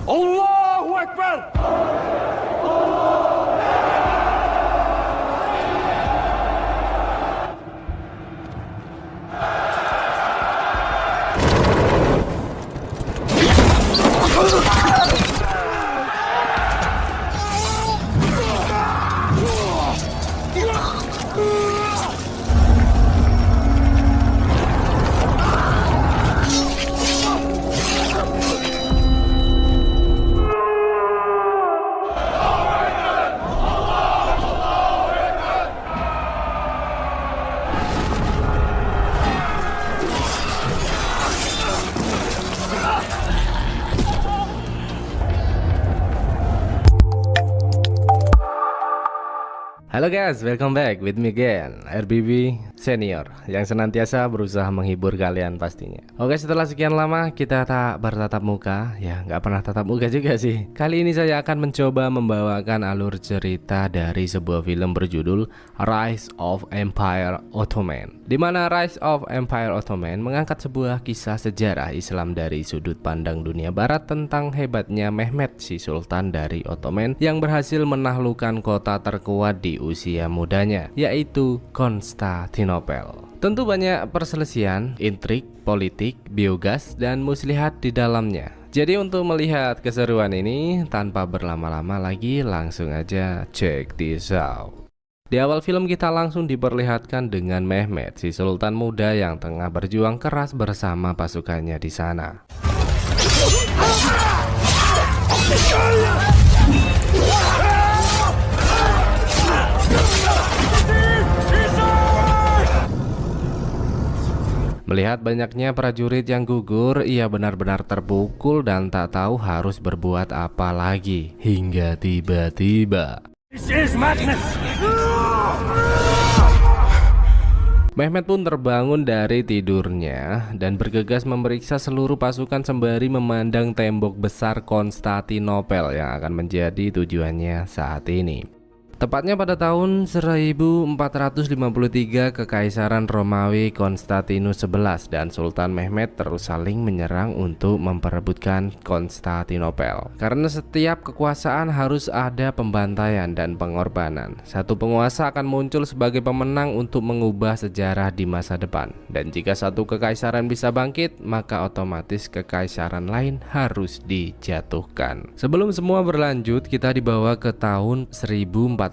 Allahu Akbar. Halo guys, welcome back with me again, RBB Senior yang senantiasa berusaha menghibur kalian pastinya. Oke, setelah sekian lama kita tak bertatap muka, ya nggak pernah tatap muka juga sih. Kali ini saya akan mencoba membawakan alur cerita dari sebuah film berjudul Rise of Empire Ottoman, di mana Rise of Empire Ottoman mengangkat sebuah kisah sejarah Islam dari sudut pandang dunia barat tentang hebatnya Mehmet si Sultan dari Ottoman yang berhasil menaklukkan kota terkuat di usia mudanya, yaitu Konstantinopel. Tentu banyak perselisihan, intrik, politik, biogas, dan muslihat di dalamnya. Jadi untuk melihat keseruan ini tanpa berlama-lama lagi, langsung aja check this out. Di awal film kita langsung diperlihatkan dengan Mehmet si Sultan muda yang tengah berjuang keras bersama pasukannya di sana. Melihat banyaknya prajurit yang gugur, ia benar-benar terpukul dan tak tahu harus berbuat apa lagi. Hingga tiba-tiba Mehmet pun terbangun dari tidurnya dan bergegas memeriksa seluruh pasukan sembari memandang tembok besar Konstantinopel yang akan menjadi tujuannya saat ini. Tepatnya pada tahun 1453, Kekaisaran Romawi Konstantinus XI dan Sultan Mehmet terus saling menyerang untuk memperebutkan Konstantinopel. Karena setiap kekuasaan harus ada pembantaian dan pengorbanan. Satu penguasa akan muncul sebagai pemenang untuk mengubah sejarah di masa depan. Dan jika satu kekaisaran bisa bangkit, maka otomatis kekaisaran lain harus dijatuhkan. Sebelum semua berlanjut, kita dibawa ke tahun 1451,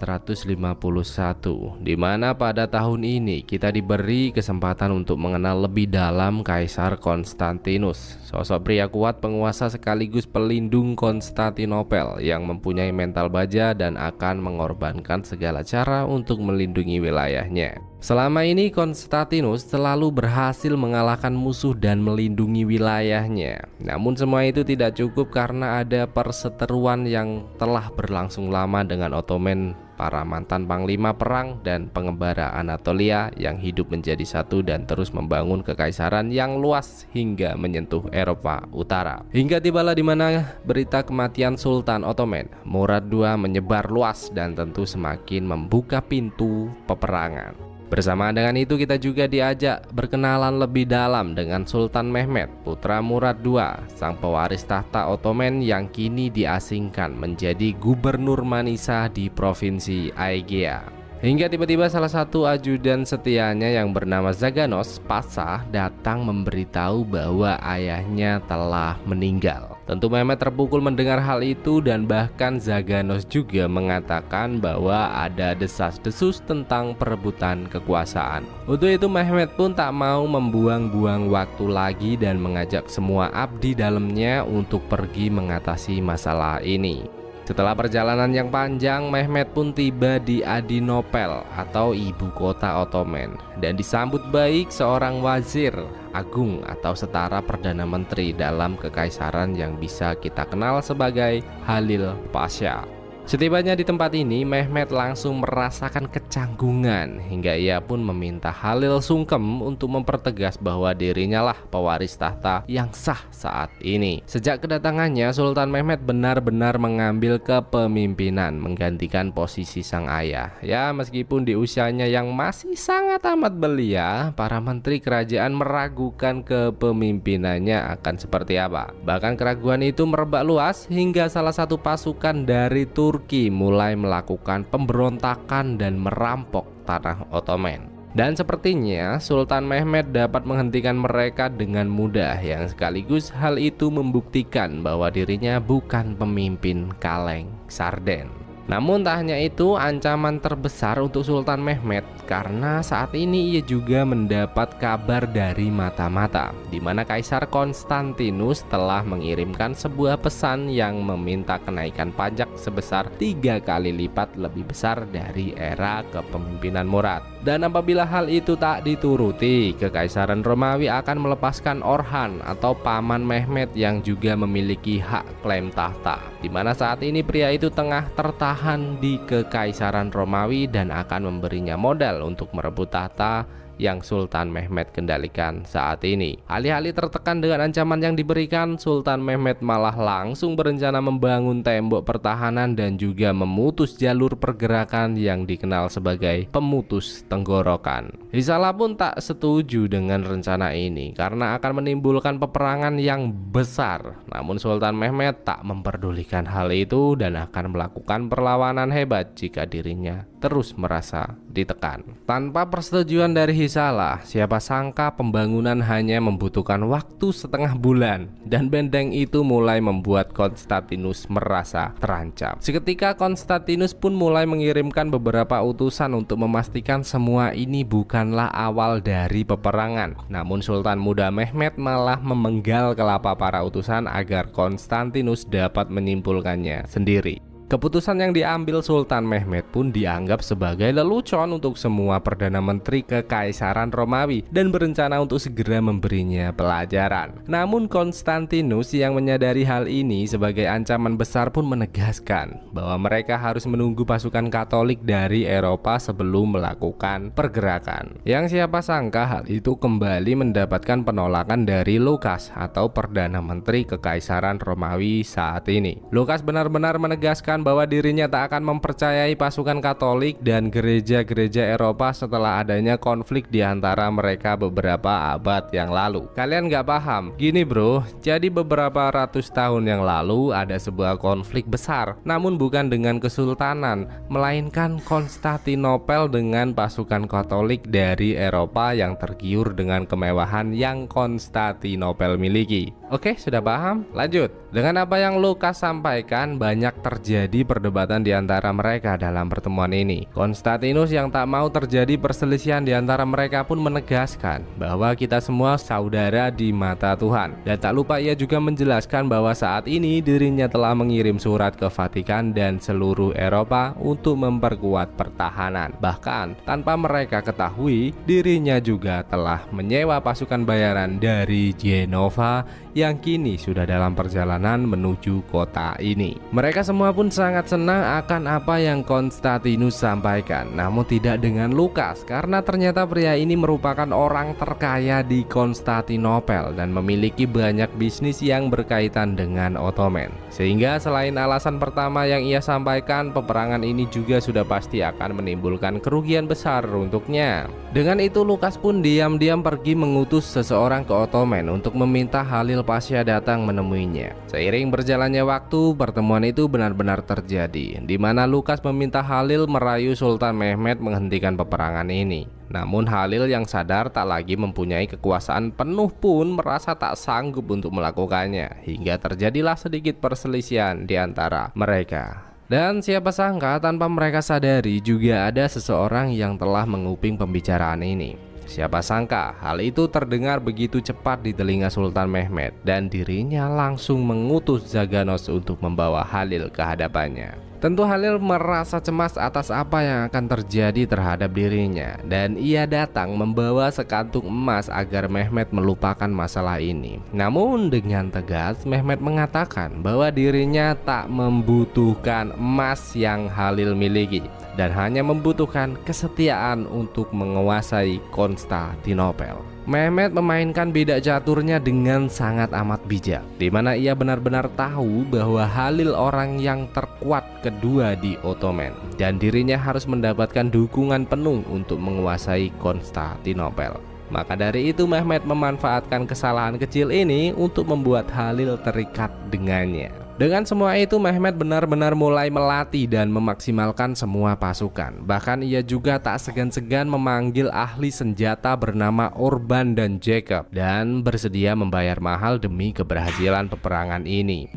di mana pada tahun ini kita diberi kesempatan untuk mengenal lebih dalam Kaisar Konstantinus, sosok pria kuat, penguasa sekaligus pelindung Konstantinopel yang mempunyai mental baja dan akan mengorbankan segala cara untuk melindungi wilayahnya. Selama ini Konstantinus selalu berhasil mengalahkan musuh dan melindungi wilayahnya. Namun semua itu tidak cukup karena ada perseteruan yang telah berlangsung lama dengan Ottoman, para mantan panglima perang dan pengembara Anatolia yang hidup menjadi satu dan terus membangun kekaisaran yang luas hingga menyentuh Eropa Utara. Hingga tibalah di mana berita kematian Sultan Ottoman Murad II menyebar luas dan tentu semakin membuka pintu peperangan. Bersamaan dengan itu kita juga diajak berkenalan lebih dalam dengan Sultan Mehmet, putra Murad II, sang pewaris tahta Ottoman yang kini diasingkan menjadi gubernur Manisa di provinsi Aegea. Hingga tiba-tiba salah satu ajudan setianya yang bernama Zaganos Pasha datang memberitahu bahwa ayahnya telah meninggal. Tentu Mehmet terpukul mendengar hal itu dan bahkan Zaganos juga mengatakan bahwa ada desas-desus tentang perebutan kekuasaan. Untuk itu Mehmet pun tak mau membuang-buang waktu lagi dan mengajak semua abdi dalamnya untuk pergi mengatasi masalah ini. Setelah perjalanan yang panjang, Mehmet pun tiba di Adinopel atau ibu kota Ottoman dan disambut baik seorang wazir agung atau setara perdana menteri dalam kekaisaran yang bisa kita kenal sebagai Halil Pasha. Setibanya di tempat ini, Mehmet langsung merasakan kecanggungan hingga ia pun meminta Halil sungkem untuk mempertegas bahwa dirinya lah pewaris tahta yang sah saat ini. Sejak kedatangannya, Sultan Mehmet benar-benar mengambil kepemimpinan menggantikan posisi sang ayah. Ya, meskipun di usianya yang masih sangat amat belia, para menteri kerajaan meragukan kepemimpinannya akan seperti apa. Bahkan keraguan itu merebak luas hingga salah satu pasukan dari Turki mulai melakukan pemberontakan dan merampok tanah Ottoman. Dan sepertinya Sultan Mehmet dapat menghentikan mereka dengan mudah, yang sekaligus hal itu membuktikan bahwa dirinya bukan pemimpin kaleng sarden. Namun tak hanya itu, ancaman terbesar untuk Sultan Mehmet karena saat ini ia juga mendapat kabar dari mata-mata di mana Kaisar Konstantinus telah mengirimkan sebuah pesan yang meminta kenaikan pajak sebesar 3 kali lipat lebih besar dari era kepemimpinan Murad. Dan apabila hal itu tak dituruti, Kekaisaran Romawi akan melepaskan Orhan atau paman Mehmet yang juga memiliki hak klaim tahta, di mana saat ini pria itu tengah tertahan di Kekaisaran Romawi dan akan memberinya modal untuk merebut tahta yang Sultan Mehmet kendalikan saat ini. Alih-alih tertekan dengan ancaman yang diberikan, Sultan Mehmet malah langsung berencana membangun tembok pertahanan dan juga memutus jalur pergerakan yang dikenal sebagai pemutus tenggorokan. Hisalah pun tak setuju dengan rencana ini karena akan menimbulkan peperangan yang besar. Namun Sultan Mehmet tak memperdulikan hal itu dan akan melakukan perlawanan hebat jika dirinya terus merasa ditekan. Tanpa persetujuan dari Hisalah, siapa sangka pembangunan hanya membutuhkan waktu setengah bulan dan benteng itu mulai membuat Konstantinus merasa terancam. Seketika Konstantinus pun mulai mengirimkan beberapa utusan untuk memastikan semua ini bukanlah awal dari peperangan. Namun Sultan muda Mehmet malah memenggal kelapa para utusan agar Konstantinus dapat menyimpulkannya sendiri. Keputusan yang diambil Sultan Mehmet pun dianggap sebagai lelucon untuk semua Perdana Menteri Kekaisaran Romawi dan berencana untuk segera memberinya pelajaran. Namun Konstantinus yang menyadari hal ini sebagai ancaman besar pun menegaskan bahwa mereka harus menunggu pasukan Katolik dari Eropa sebelum melakukan pergerakan. Yang siapa sangka hal itu kembali mendapatkan penolakan dari Lukas atau Perdana Menteri Kekaisaran Romawi saat ini. Lukas benar-benar menegaskan bahwa dirinya tak akan mempercayai pasukan Katolik dan gereja-gereja Eropa setelah adanya konflik di antara mereka beberapa abad yang lalu. Kalian gak paham? Gini bro, jadi beberapa ratus tahun yang lalu ada sebuah konflik besar, namun bukan dengan kesultanan, melainkan Konstantinopel dengan pasukan Katolik dari Eropa yang tergiur dengan kemewahan yang Konstantinopel miliki. Oke, sudah paham? Lanjut. Dengan apa yang Lukas sampaikan, banyak terjadi perdebatan di antara mereka dalam pertemuan ini. Konstantinus yang tak mau terjadi perselisihan di antara mereka pun menegaskan bahwa kita semua saudara di mata Tuhan. Dan tak lupa ia juga menjelaskan bahwa saat ini dirinya telah mengirim surat ke Vatikan dan seluruh Eropa untuk memperkuat pertahanan. Bahkan tanpa mereka ketahui, dirinya juga telah menyewa pasukan bayaran dari Genova yang kini sudah dalam perjalanan menuju kota ini. Mereka semua pun sangat senang akan apa yang Konstantinus sampaikan, namun tidak dengan Lukas karena ternyata pria ini merupakan orang terkaya di Konstantinopel dan memiliki banyak bisnis yang berkaitan dengan Ottoman. Sehingga selain alasan pertama yang ia sampaikan, peperangan ini juga sudah pasti akan menimbulkan kerugian besar untuknya. Dengan itu Lukas pun diam-diam pergi mengutus seseorang ke Ottoman untuk meminta Halil Pasha datang menemuinya. Seiring berjalannya waktu, pertemuan itu benar-benar terjadi, di mana Lukas meminta Halil merayu Sultan Mehmet menghentikan peperangan ini. Namun Halil yang sadar tak lagi mempunyai kekuasaan penuh pun merasa tak sanggup untuk melakukannya, hingga terjadilah sedikit perselisihan di antara mereka. Dan siapa sangka tanpa mereka sadari juga ada seseorang yang telah menguping pembicaraan ini. Siapa sangka hal itu terdengar begitu cepat di telinga Sultan Mehmet dan dirinya langsung mengutus Zaganos untuk membawa Halil ke hadapannya. Tentu Halil merasa cemas atas apa yang akan terjadi terhadap dirinya dan ia datang membawa sekantung emas agar Mehmet melupakan masalah ini. Namun dengan tegas Mehmet mengatakan bahwa dirinya tak membutuhkan emas yang Halil miliki dan hanya membutuhkan kesetiaan untuk menguasai Konstantinopel. Mehmet memainkan bidak caturnya dengan sangat amat bijak, di mana ia benar-benar tahu bahwa Halil orang yang terkuat kedua di Ottoman dan dirinya harus mendapatkan dukungan penuh untuk menguasai Konstantinopel. Maka dari itu Mehmet memanfaatkan kesalahan kecil ini untuk membuat Halil terikat dengannya. Dengan semua itu Mehmet benar-benar mulai melatih dan memaksimalkan semua pasukan. Bahkan ia juga tak segan-segan memanggil ahli senjata bernama Urban dan Jacob dan bersedia membayar mahal demi keberhasilan peperangan ini.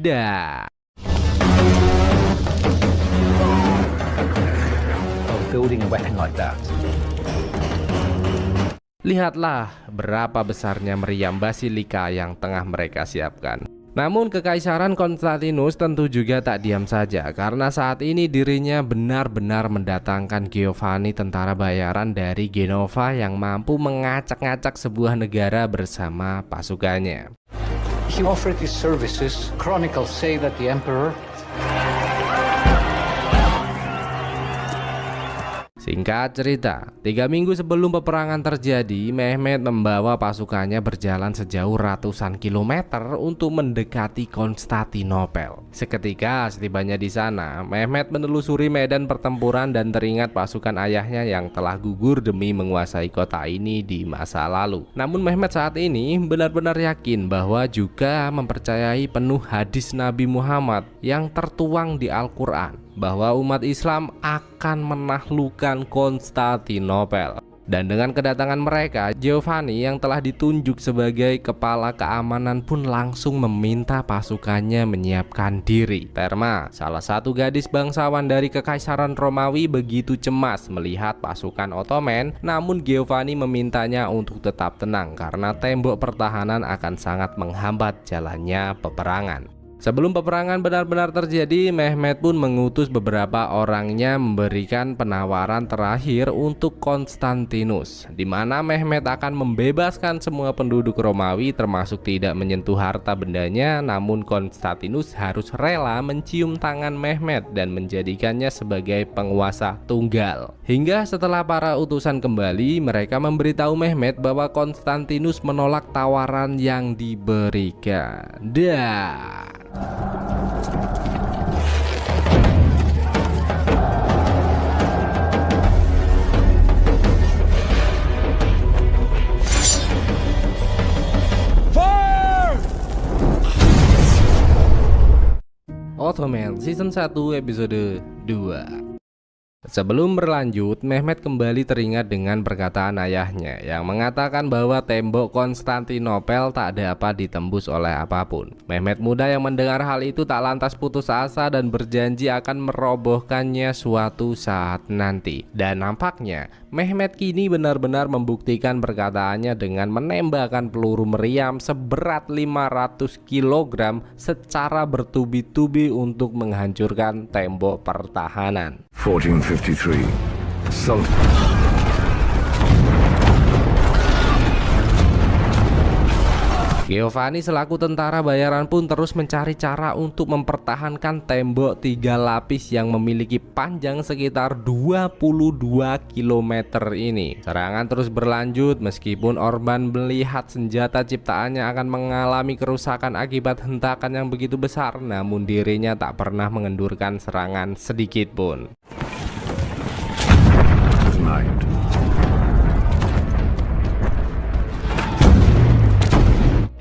Lihatlah berapa besarnya meriam basilika yang tengah mereka siapkan. Namun Kekaisaran Konstantinus tentu juga tak diam saja, karena saat ini dirinya benar-benar mendatangkan Giovanni, tentara bayaran dari Genova yang mampu mengacak-ngacak sebuah negara bersama pasukannya. He offered his services. Chronicles say that the emperor. Singkat cerita, 3 minggu sebelum peperangan terjadi, Mehmet membawa pasukannya berjalan sejauh ratusan kilometer untuk mendekati Konstantinopel. Seketika setibanya di sana, Mehmet menelusuri medan pertempuran dan teringat pasukan ayahnya yang telah gugur demi menguasai kota ini di masa lalu. Namun Mehmet saat ini benar-benar yakin bahwa juga mempercayai penuh hadis Nabi Muhammad yang tertuang di Al-Quran, bahwa umat Islam akan menaklukkan Konstantinopel. Dan dengan kedatangan mereka, Giovanni yang telah ditunjuk sebagai kepala keamanan pun langsung meminta pasukannya menyiapkan diri. Therma, salah satu gadis bangsawan dari Kekaisaran Romawi, begitu cemas melihat pasukan Ottoman, namun Giovanni memintanya untuk tetap tenang karena tembok pertahanan akan sangat menghambat jalannya peperangan. Sebelum peperangan benar-benar terjadi, Mehmet pun mengutus beberapa orangnya memberikan penawaran terakhir untuk Konstantinus, di mana Mehmet akan membebaskan semua penduduk Romawi termasuk tidak menyentuh harta bendanya, namun Konstantinus harus rela mencium tangan Mehmet dan menjadikannya sebagai penguasa tunggal. Hingga setelah para utusan kembali, mereka memberitahu Mehmet bahwa Konstantinus menolak tawaran yang diberikan. Ottoman Season 1 Episode 2. Sebelum berlanjut, Mehmet kembali teringat dengan perkataan ayahnya yang mengatakan bahwa tembok Konstantinopel tak dapat ditembus oleh apapun. Mehmet muda yang mendengar hal itu tak lantas putus asa dan berjanji akan merobohkannya suatu saat nanti. Dan nampaknya Mehmet kini benar-benar membuktikan perkataannya dengan menembakkan peluru meriam seberat 500 kg secara bertubi-tubi untuk menghancurkan tembok pertahanan. 1453. Sultan. Giovanni selaku tentara bayaran pun terus mencari cara untuk mempertahankan tembok 3 lapis yang memiliki panjang sekitar 22 km ini. Serangan terus berlanjut meskipun Orban melihat senjata ciptaannya akan mengalami kerusakan akibat hentakan yang begitu besar, namun dirinya tak pernah mengendurkan serangan sedikit pun.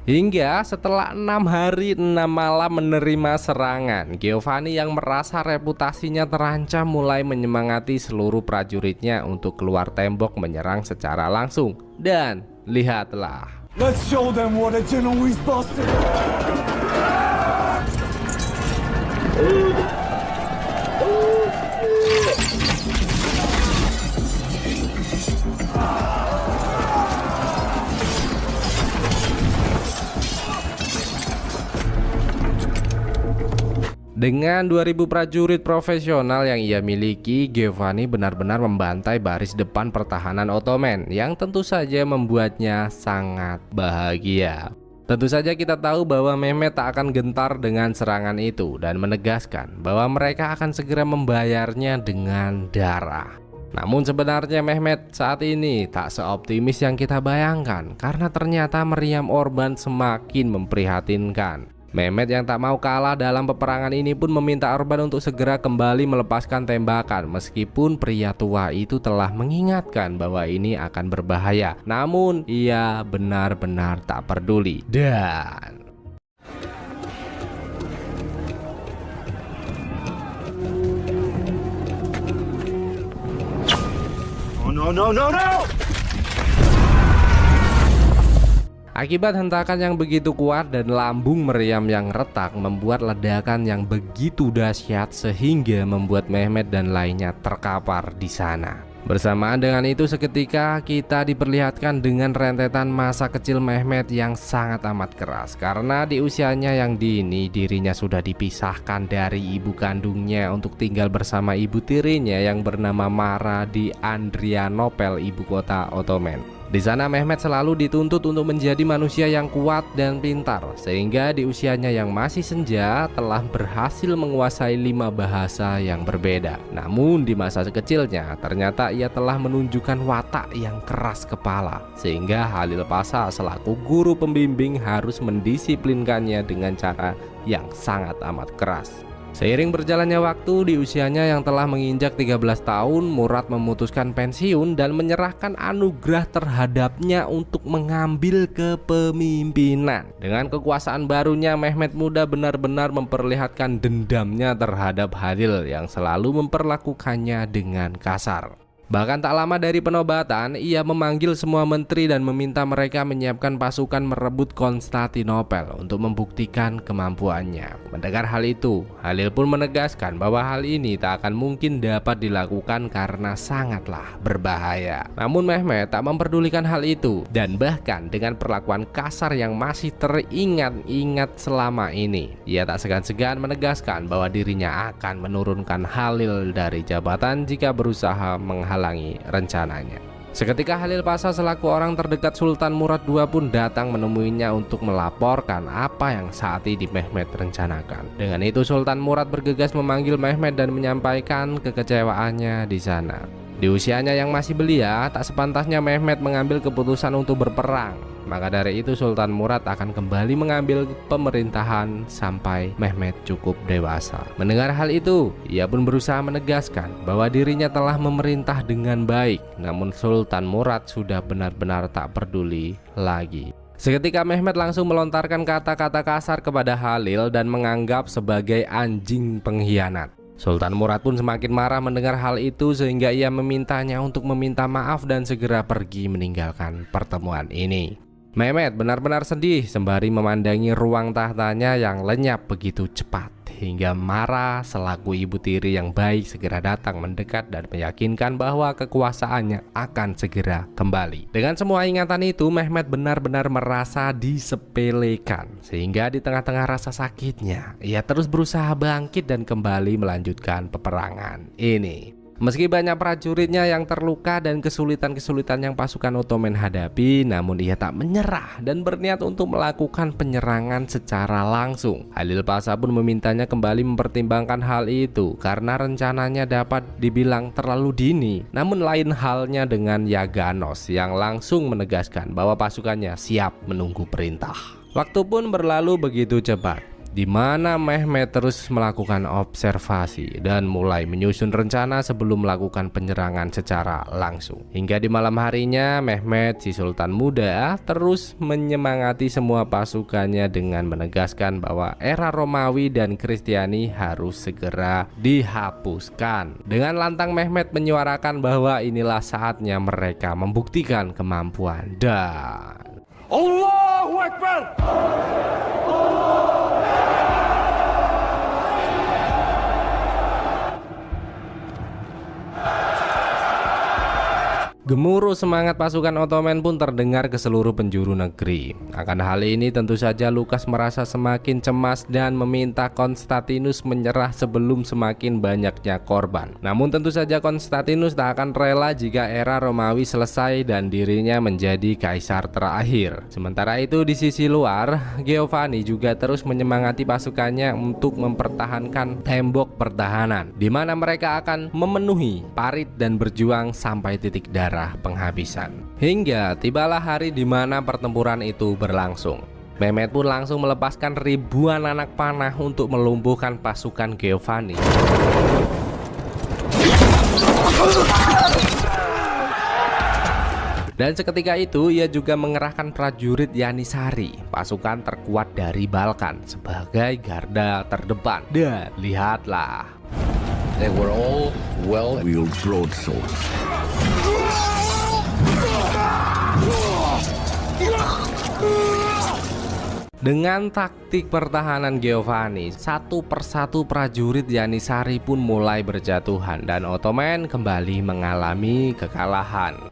Hingga setelah 6 hari 6 malam menerima serangan, Giovanni yang merasa reputasinya terancam mulai menyemangati seluruh prajuritnya untuk keluar tembok menyerang secara langsung. Dan lihatlah, let's show them what a Genoese bastard. Dengan 2000 prajurit profesional yang ia miliki, Giovanni benar-benar membantai baris depan pertahanan Ottoman yang tentu saja membuatnya sangat bahagia. Tentu saja kita tahu bahwa Mehmet tak akan gentar dengan serangan itu dan menegaskan bahwa mereka akan segera membayarnya dengan darah. Namun sebenarnya Mehmet saat ini tak seoptimis yang kita bayangkan karena ternyata meriam Orban semakin memprihatinkan. Mehmet yang tak mau kalah dalam peperangan ini pun meminta Orban untuk segera kembali melepaskan tembakan meskipun pria tua itu telah mengingatkan bahwa ini akan berbahaya. Namun ia benar-benar tak peduli dan No! akibat hentakan yang begitu kuat dan lambung meriam yang retak membuat ledakan yang begitu dahsyat sehingga membuat Mehmet dan lainnya terkapar di sana. Bersamaan dengan itu seketika kita diperlihatkan dengan rentetan masa kecil Mehmet yang sangat amat keras karena di usianya yang dini dirinya sudah dipisahkan dari ibu kandungnya untuk tinggal bersama ibu tirinya yang bernama Mara di Adrianopel, ibu kota Ottoman. Di sana Mehmet selalu dituntut untuk menjadi manusia yang kuat dan pintar sehingga di usianya yang masih senja telah berhasil menguasai 5 bahasa yang berbeda. Namun di masa kecilnya ternyata ia telah menunjukkan watak yang keras kepala sehingga Halil Pasha selaku guru pembimbing harus mendisiplinkannya dengan cara yang sangat amat keras. Seiring berjalannya waktu, di usianya yang telah menginjak 13 tahun, Murad memutuskan pensiun dan menyerahkan anugerah terhadapnya untuk mengambil kepemimpinan. Dengan kekuasaan barunya, Mehmet Muda benar-benar memperlihatkan dendamnya terhadap Halil yang selalu memperlakukannya dengan kasar. Bahkan tak lama dari penobatan, ia memanggil semua menteri dan meminta mereka menyiapkan pasukan merebut Konstantinopel untuk membuktikan kemampuannya. Mendengar hal itu, Halil pun menegaskan bahwa hal ini tak akan mungkin dapat dilakukan karena sangatlah berbahaya. Namun Mehmet tak memperdulikan hal itu dan bahkan dengan perlakuan kasar yang masih teringat-ingat selama ini, ia tak segan-segan menegaskan bahwa dirinya akan menurunkan Halil dari jabatan jika berusaha menghalangi rencananya. Seketika Halil Pasha selaku orang terdekat Sultan Murad II pun datang menemuinya untuk melaporkan apa yang saat ini Mehmet rencanakan. Dengan itu Sultan Murad bergegas memanggil Mehmet dan menyampaikan kekecewaannya di sana. Di usianya yang masih belia, tak sepantasnya Mehmet mengambil keputusan untuk berperang. Maka dari itu Sultan Murad akan kembali mengambil pemerintahan sampai Mehmet cukup dewasa. Mendengar hal itu, ia pun berusaha menegaskan bahwa dirinya telah memerintah dengan baik. Namun Sultan Murad sudah benar-benar tak peduli lagi. Seketika Mehmet langsung melontarkan kata-kata kasar kepada Halil dan menganggap sebagai anjing pengkhianat. Sultan Murad pun semakin marah mendengar hal itu sehingga ia memintanya untuk meminta maaf dan segera pergi meninggalkan pertemuan ini. Mehmet benar-benar sedih sembari memandangi ruang tahtanya yang lenyap begitu cepat hingga Mara selaku ibu tiri yang baik segera datang mendekat dan meyakinkan bahwa kekuasaannya akan segera kembali. Dengan semua ingatan itu Mehmet benar-benar merasa disepelekan sehingga di tengah-tengah rasa sakitnya ia terus berusaha bangkit dan kembali melanjutkan peperangan ini. Meski banyak prajuritnya yang terluka dan kesulitan-kesulitan yang pasukan Ottoman hadapi, namun ia tak menyerah dan berniat untuk melakukan penyerangan secara langsung. Halil Pasha pun memintanya kembali mempertimbangkan hal itu karena rencananya dapat dibilang terlalu dini. Namun lain halnya dengan Yaganos yang langsung menegaskan bahwa pasukannya siap menunggu perintah. Waktu pun berlalu begitu cepat, di mana Mehmet terus melakukan observasi dan mulai menyusun rencana sebelum melakukan penyerangan secara langsung. Hingga di malam harinya Mehmet si Sultan Muda terus menyemangati semua pasukannya dengan menegaskan bahwa era Romawi dan Kristiani harus segera dihapuskan. Dengan lantang Mehmet menyuarakan bahwa inilah saatnya mereka membuktikan kemampuan dan Allahu Akbar! Gemuruh semangat pasukan Ottoman pun terdengar ke seluruh penjuru negeri. Akan hal ini tentu saja Lukas merasa semakin cemas dan meminta Konstantinus menyerah sebelum semakin banyaknya korban. Namun tentu saja Konstantinus tak akan rela jika era Romawi selesai dan dirinya menjadi kaisar terakhir. Sementara itu di sisi luar, Giovanni juga terus menyemangati pasukannya untuk mempertahankan tembok pertahanan, di mana mereka akan memenuhi parit dan berjuang sampai titik darah penghabisan. Hingga tibalah hari di mana pertempuran itu berlangsung. Mehmet pun langsung melepaskan ribuan anak panah untuk melumpuhkan pasukan Giovanni. Dan seketika itu ia juga mengerahkan prajurit Yanisari, pasukan terkuat dari Balkan, sebagai garda terdepan. Dan lihatlah, They were all well-wheeled broadswords. dengan taktik pertahanan Giovanni, satu persatu prajurit Yanisari pun mulai berjatuhan dan Ottoman kembali mengalami kekalahan.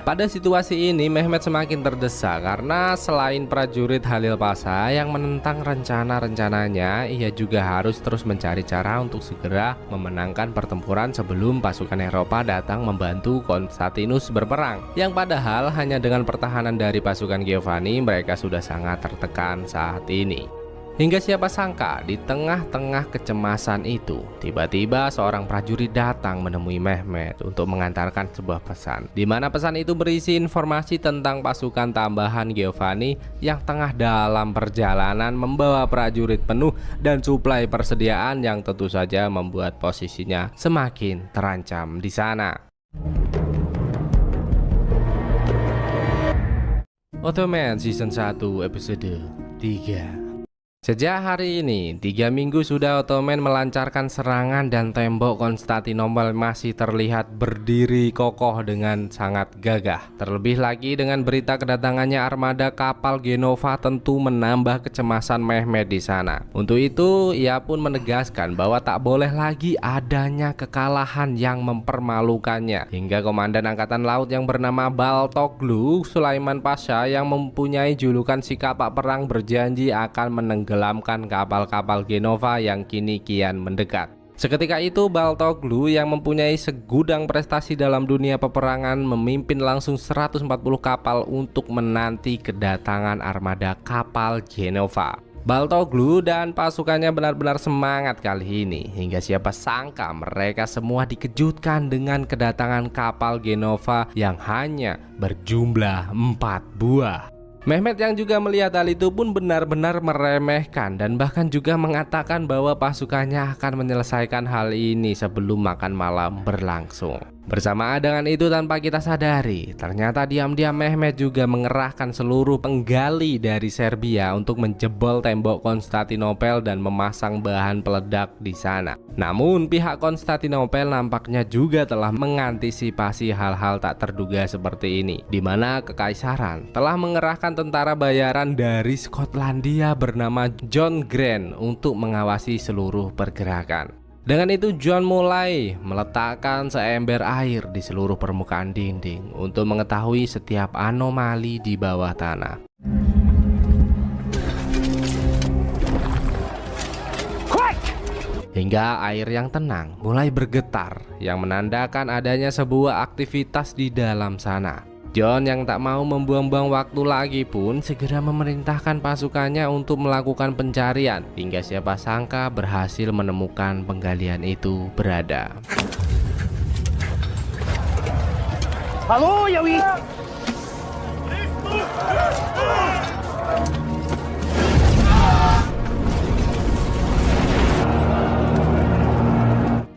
Pada situasi ini Mehmet semakin terdesak karena selain prajurit Halil Pasha yang menentang rencana-rencananya, ia juga harus terus mencari cara untuk segera memenangkan pertempuran sebelum pasukan Eropa datang membantu Konstantinus berperang. Yang padahal hanya dengan pertahanan dari pasukan Giovanni mereka sudah sangat tertekan saat ini. Hingga siapa sangka di tengah-tengah kecemasan itu, tiba-tiba seorang prajurit datang menemui Mehmet untuk mengantarkan sebuah pesan, di mana pesan itu berisi informasi tentang pasukan tambahan Giovanni yang tengah dalam perjalanan membawa prajurit penuh dan suplai persediaan yang tentu saja membuat posisinya semakin terancam di sana. Ottoman Season 1 Episode 3. Sejak hari ini, 3 minggu sudah Ottoman melancarkan serangan dan tembok Konstantinopel masih terlihat berdiri kokoh dengan sangat gagah. Terlebih lagi dengan berita kedatangannya armada kapal Genova tentu menambah kecemasan Mehmet di sana. Untuk itu, ia pun menegaskan bahwa tak boleh lagi adanya kekalahan yang mempermalukannya. Hingga Komandan Angkatan Laut yang bernama Baltoglu Sulaiman Pasha yang mempunyai julukan si kapak perang berjanji akan menenggelamkan kapal-kapal Genova yang kini kian mendekat. Seketika itu Baltoglu yang mempunyai segudang prestasi dalam dunia peperangan memimpin langsung 140 kapal untuk menanti kedatangan armada kapal Genova. Baltoglu dan pasukannya benar-benar semangat kali ini, hingga siapa sangka mereka semua dikejutkan dengan kedatangan kapal Genova yang hanya berjumlah 4 buah. Mehmet yang juga melihat hal itu pun benar-benar meremehkan dan bahkan juga mengatakan bahwa pasukannya akan menyelesaikan hal ini sebelum makan malam berlangsung. Bersamaan dengan itu tanpa kita sadari, ternyata diam-diam Mehmet juga mengerahkan seluruh penggali dari Serbia untuk menjebol tembok Konstantinopel dan memasang bahan peledak di sana. Namun pihak Konstantinopel nampaknya juga telah mengantisipasi hal-hal tak terduga seperti ini, di mana kekaisaran telah mengerahkan tentara bayaran dari Skotlandia bernama John Grant untuk mengawasi seluruh pergerakan. Dengan itu John mulai meletakkan seember air di seluruh permukaan dinding untuk mengetahui setiap anomali di bawah tanah. Hingga air yang tenang mulai bergetar yang menandakan adanya sebuah aktivitas di dalam sana. John yang tak mau membuang-buang waktu lagi pun segera memerintahkan pasukannya untuk melakukan pencarian, hingga siapa sangka berhasil menemukan penggalian itu berada. Halo, Yawi.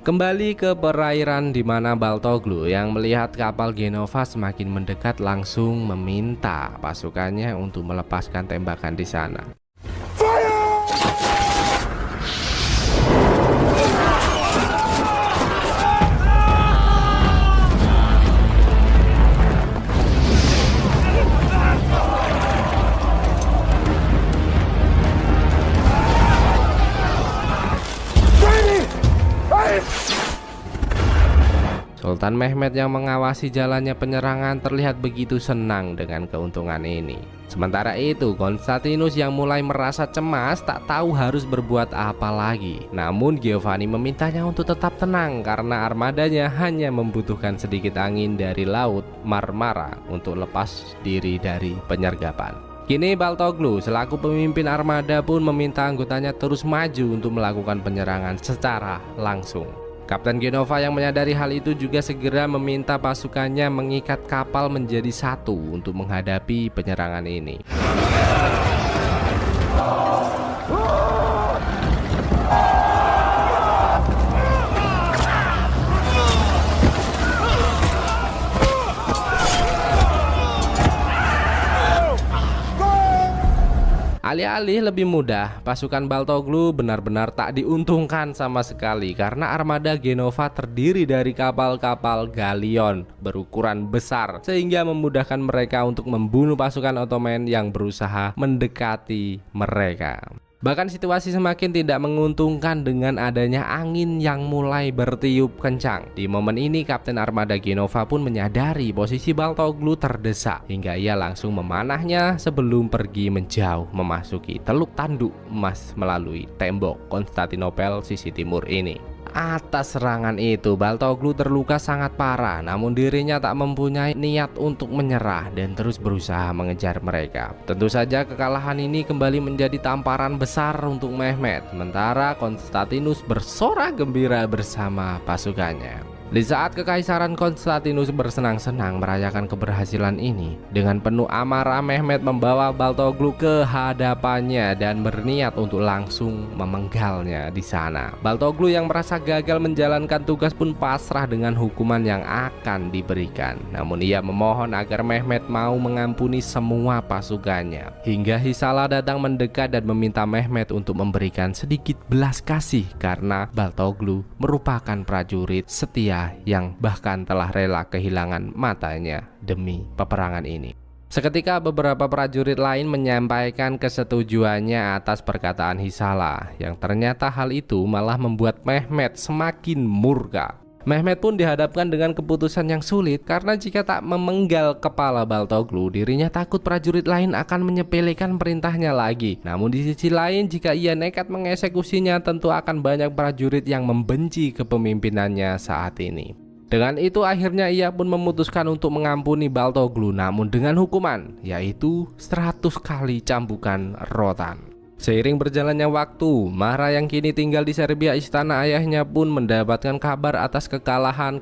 Kembali ke perairan di mana Baltoglu yang melihat kapal Genova semakin mendekat langsung meminta pasukannya untuk melepaskan tembakan di sana. Sultan Mehmet yang mengawasi jalannya penyerangan terlihat begitu senang dengan keuntungan ini. Sementara itu, Konstantinus yang mulai merasa cemas tak tahu harus berbuat apa lagi. Namun Giovanni memintanya untuk tetap tenang karena armadanya hanya membutuhkan sedikit angin dari laut Marmara untuk lepas diri dari penyergapan. Kini Baltoglu selaku pemimpin armada pun meminta anggotanya terus maju untuk melakukan penyerangan secara langsung. Kapten Genova yang menyadari hal itu juga segera meminta pasukannya mengikat kapal menjadi satu untuk menghadapi penyerangan ini. Alih-alih lebih mudah, pasukan Baltoglu benar-benar tak diuntungkan sama sekali karena armada Genova terdiri dari kapal-kapal galion berukuran besar sehingga memudahkan mereka untuk membunuh pasukan Ottoman yang berusaha mendekati mereka. Bahkan situasi semakin tidak menguntungkan dengan adanya angin yang mulai bertiup kencang. Di momen ini Kapten Armada Genova pun menyadari posisi Baltoglu terdesak hingga ia langsung memanahnya sebelum pergi menjauh memasuki Teluk Tanduk Emas melalui tembok Konstantinopel sisi timur ini. Atas serangan itu Baltoglu terluka sangat parah, namun dirinya tak mempunyai niat untuk menyerah dan terus berusaha mengejar mereka. Tentu saja kekalahan ini kembali menjadi tamparan besar untuk Mehmet, sementara Konstantinus bersorak gembira bersama pasukannya. Di saat Kekaisaran Konstantinus bersenang-senang merayakan keberhasilan ini, dengan penuh amarah Mehmet membawa Baltoglu ke hadapannya dan berniat untuk langsung memenggalnya di sana. Baltoglu yang merasa gagal menjalankan tugas pun pasrah dengan hukuman yang akan diberikan. Namun ia memohon agar Mehmet mau mengampuni semua pasukannya. Hingga Hisala datang mendekat dan meminta Mehmet untuk memberikan sedikit belas kasih karena Baltoglu merupakan prajurit setia yang bahkan telah rela kehilangan matanya demi peperangan ini. Seketika beberapa prajurit lain menyampaikan kesetujuannya atas perkataan Hisala, yang ternyata hal itu malah membuat Mehmet semakin murka. Mehmet pun dihadapkan dengan keputusan yang sulit karena jika tak memenggal kepala Baltoglu, dirinya takut prajurit lain akan menyepelekan perintahnya lagi. Namun di sisi lain, jika ia nekat mengeksekusinya, tentu akan banyak prajurit yang membenci kepemimpinannya saat ini. Dengan itu akhirnya ia pun memutuskan untuk mengampuni Baltoglu, namun dengan hukuman yaitu 100 kali cambukan rotan. Seiring berjalannya waktu, Mara yang kini tinggal di Serbia istana ayahnya pun mendapatkan kabar atas kekalahan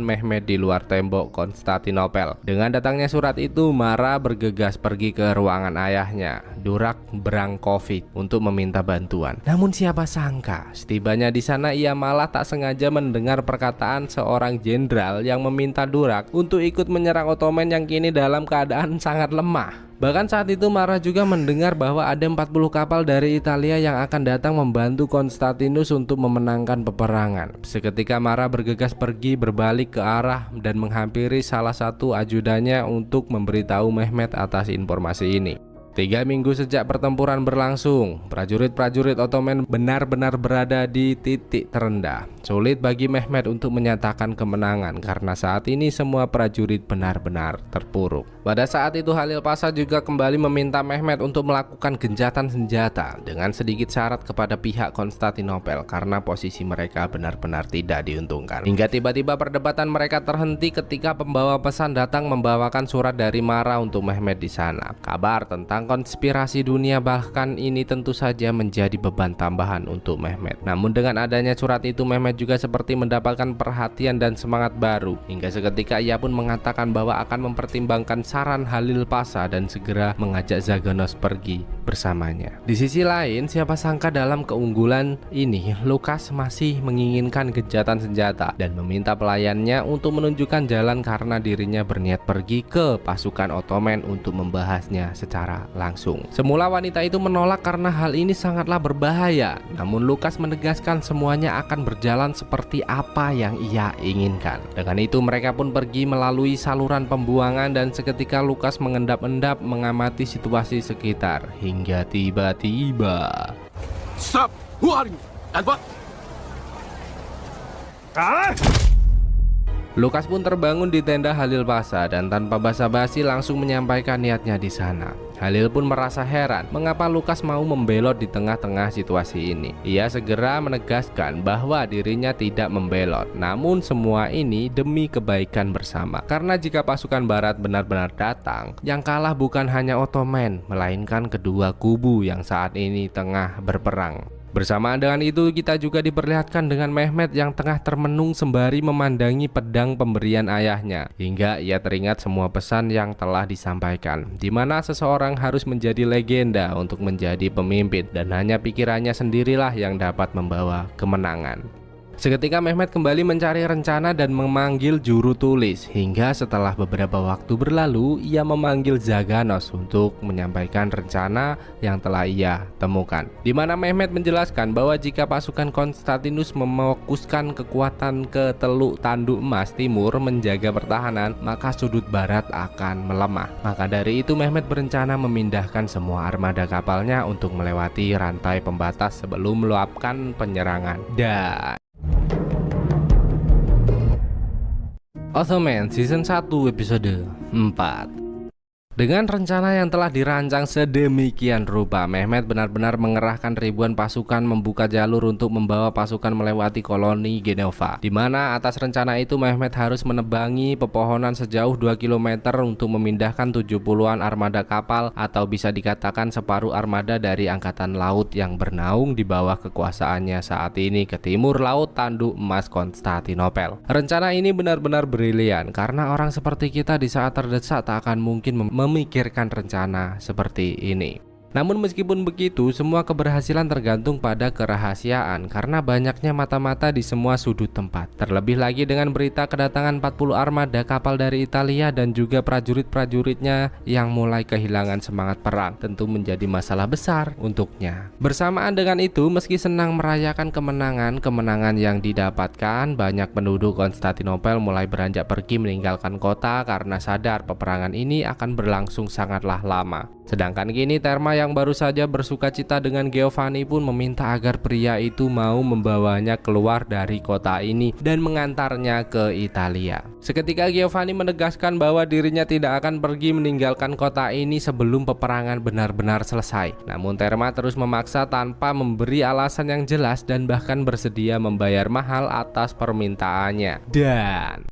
Mehmet di luar tembok Konstantinopel. Dengan datangnya surat itu, Mara bergegas pergi ke ruangan ayahnya, Durak Brankovic, untuk meminta bantuan. Namun siapa sangka, setibanya di sana ia malah tak sengaja mendengar perkataan seorang jenderal yang meminta Durak untuk ikut menyerang Ottoman yang kini dalam keadaan sangat lemah. Bahkan saat itu Mara juga mendengar bahwa ada 40 kapal dari Italia yang akan datang membantu Konstantinus untuk memenangkan peperangan. Seketika Mara bergegas pergi berbalik ke arah dan menghampiri salah satu ajudannya untuk memberitahu Mehmet atas informasi ini. 3 minggu sejak pertempuran berlangsung, prajurit-prajurit Ottoman benar-benar berada di titik terendah. Sulit bagi Mehmet untuk menyatakan kemenangan karena saat ini semua prajurit benar-benar terpuruk. Pada saat itu Halil Pasha juga kembali meminta Mehmet untuk melakukan gencatan senjata dengan sedikit syarat kepada pihak Konstantinopel karena posisi mereka benar-benar tidak diuntungkan. Hingga tiba-tiba perdebatan mereka terhenti ketika pembawa pesan datang membawakan surat dari Mara untuk Mehmet di sana. Kabar tentang konspirasi dunia bahkan ini tentu saja menjadi beban tambahan untuk Mehmet. Namun dengan adanya surat itu Mehmet juga seperti mendapatkan perhatian dan semangat baru. Hingga seketika ia pun mengatakan bahwa akan mempertimbangkan saran Halil Pasha dan segera mengajak Zaganos pergi bersamanya. Di sisi lain, siapa sangka dalam keunggulan ini Lukas masih menginginkan gencatan senjata dan meminta pelayannya untuk menunjukkan jalan karena dirinya berniat pergi ke pasukan Ottoman untuk membahasnya secara langsung. Semula wanita itu menolak karena hal ini sangatlah berbahaya. Namun Lukas menegaskan semuanya akan berjalan seperti apa yang ia inginkan. Dengan itu mereka pun pergi melalui saluran pembuangan dan seketika Lukas mengendap-endap mengamati situasi sekitar hingga tiba-tiba. Stop! Who are you? And what? Lukas pun terbangun di tenda Halil Pasha dan tanpa basa-basi langsung menyampaikan niatnya di sana. Halil pun merasa heran mengapa Lukas mau membelot di tengah-tengah situasi ini. Ia segera menegaskan bahwa dirinya tidak membelot, namun semua ini demi kebaikan bersama. Karena jika pasukan barat benar-benar datang, yang kalah bukan hanya Ottoman, melainkan kedua kubu yang saat ini tengah berperang. Bersamaan dengan itu, kita juga diperlihatkan dengan Mehmet yang tengah termenung sembari memandangi pedang pemberian ayahnya, hingga ia teringat semua pesan yang telah disampaikan, di mana seseorang harus menjadi legenda untuk menjadi pemimpin, dan hanya pikirannya sendirilah yang dapat membawa kemenangan. Seketika Mehmet kembali mencari rencana dan memanggil juru tulis, hingga setelah beberapa waktu berlalu ia memanggil Zaganos untuk menyampaikan rencana yang telah ia temukan, di mana Mehmet menjelaskan bahwa jika pasukan Konstantinus memfokuskan kekuatan ke Teluk Tanduk Emas Timur menjaga pertahanan, maka sudut barat akan melemah. Maka dari itu Mehmet berencana memindahkan semua armada kapalnya untuk melewati rantai pembatas sebelum meluapkan penyerangan. Dan Ottoman Season 1 Episode 4. Dengan rencana yang telah dirancang sedemikian rupa, Mehmet benar-benar mengerahkan ribuan pasukan membuka jalur untuk membawa pasukan melewati koloni Genova, di mana atas rencana itu Mehmet harus menebangi pepohonan sejauh 2 km untuk memindahkan 70-an armada kapal, atau bisa dikatakan separuh armada dari angkatan laut yang bernaung di bawah kekuasaannya saat ini ke timur laut Tanduk Emas Konstantinopel. Rencana ini benar-benar brilian karena orang seperti kita di saat terdesak tak akan mungkin memikirkan rencana seperti ini. Namun meskipun begitu, semua keberhasilan tergantung pada kerahasiaan karena banyaknya mata-mata di semua sudut tempat. Terlebih lagi dengan berita kedatangan 40 armada kapal dari Italia dan juga prajurit-prajuritnya yang mulai kehilangan semangat perang, tentu menjadi masalah besar untuknya. Bersamaan dengan itu, meski senang merayakan kemenangan yang didapatkan, banyak penduduk Konstantinopel mulai beranjak pergi meninggalkan kota karena sadar peperangan ini akan berlangsung sangatlah lama. Sedangkan kini Therma yang baru saja bersukacita dengan Giovanni pun meminta agar pria itu mau membawanya keluar dari kota ini dan mengantarnya ke Italia. Seketika Giovanni menegaskan bahwa dirinya tidak akan pergi meninggalkan kota ini sebelum peperangan benar-benar selesai. Namun Therma terus memaksa tanpa memberi alasan yang jelas dan bahkan bersedia membayar mahal atas permintaannya. Dan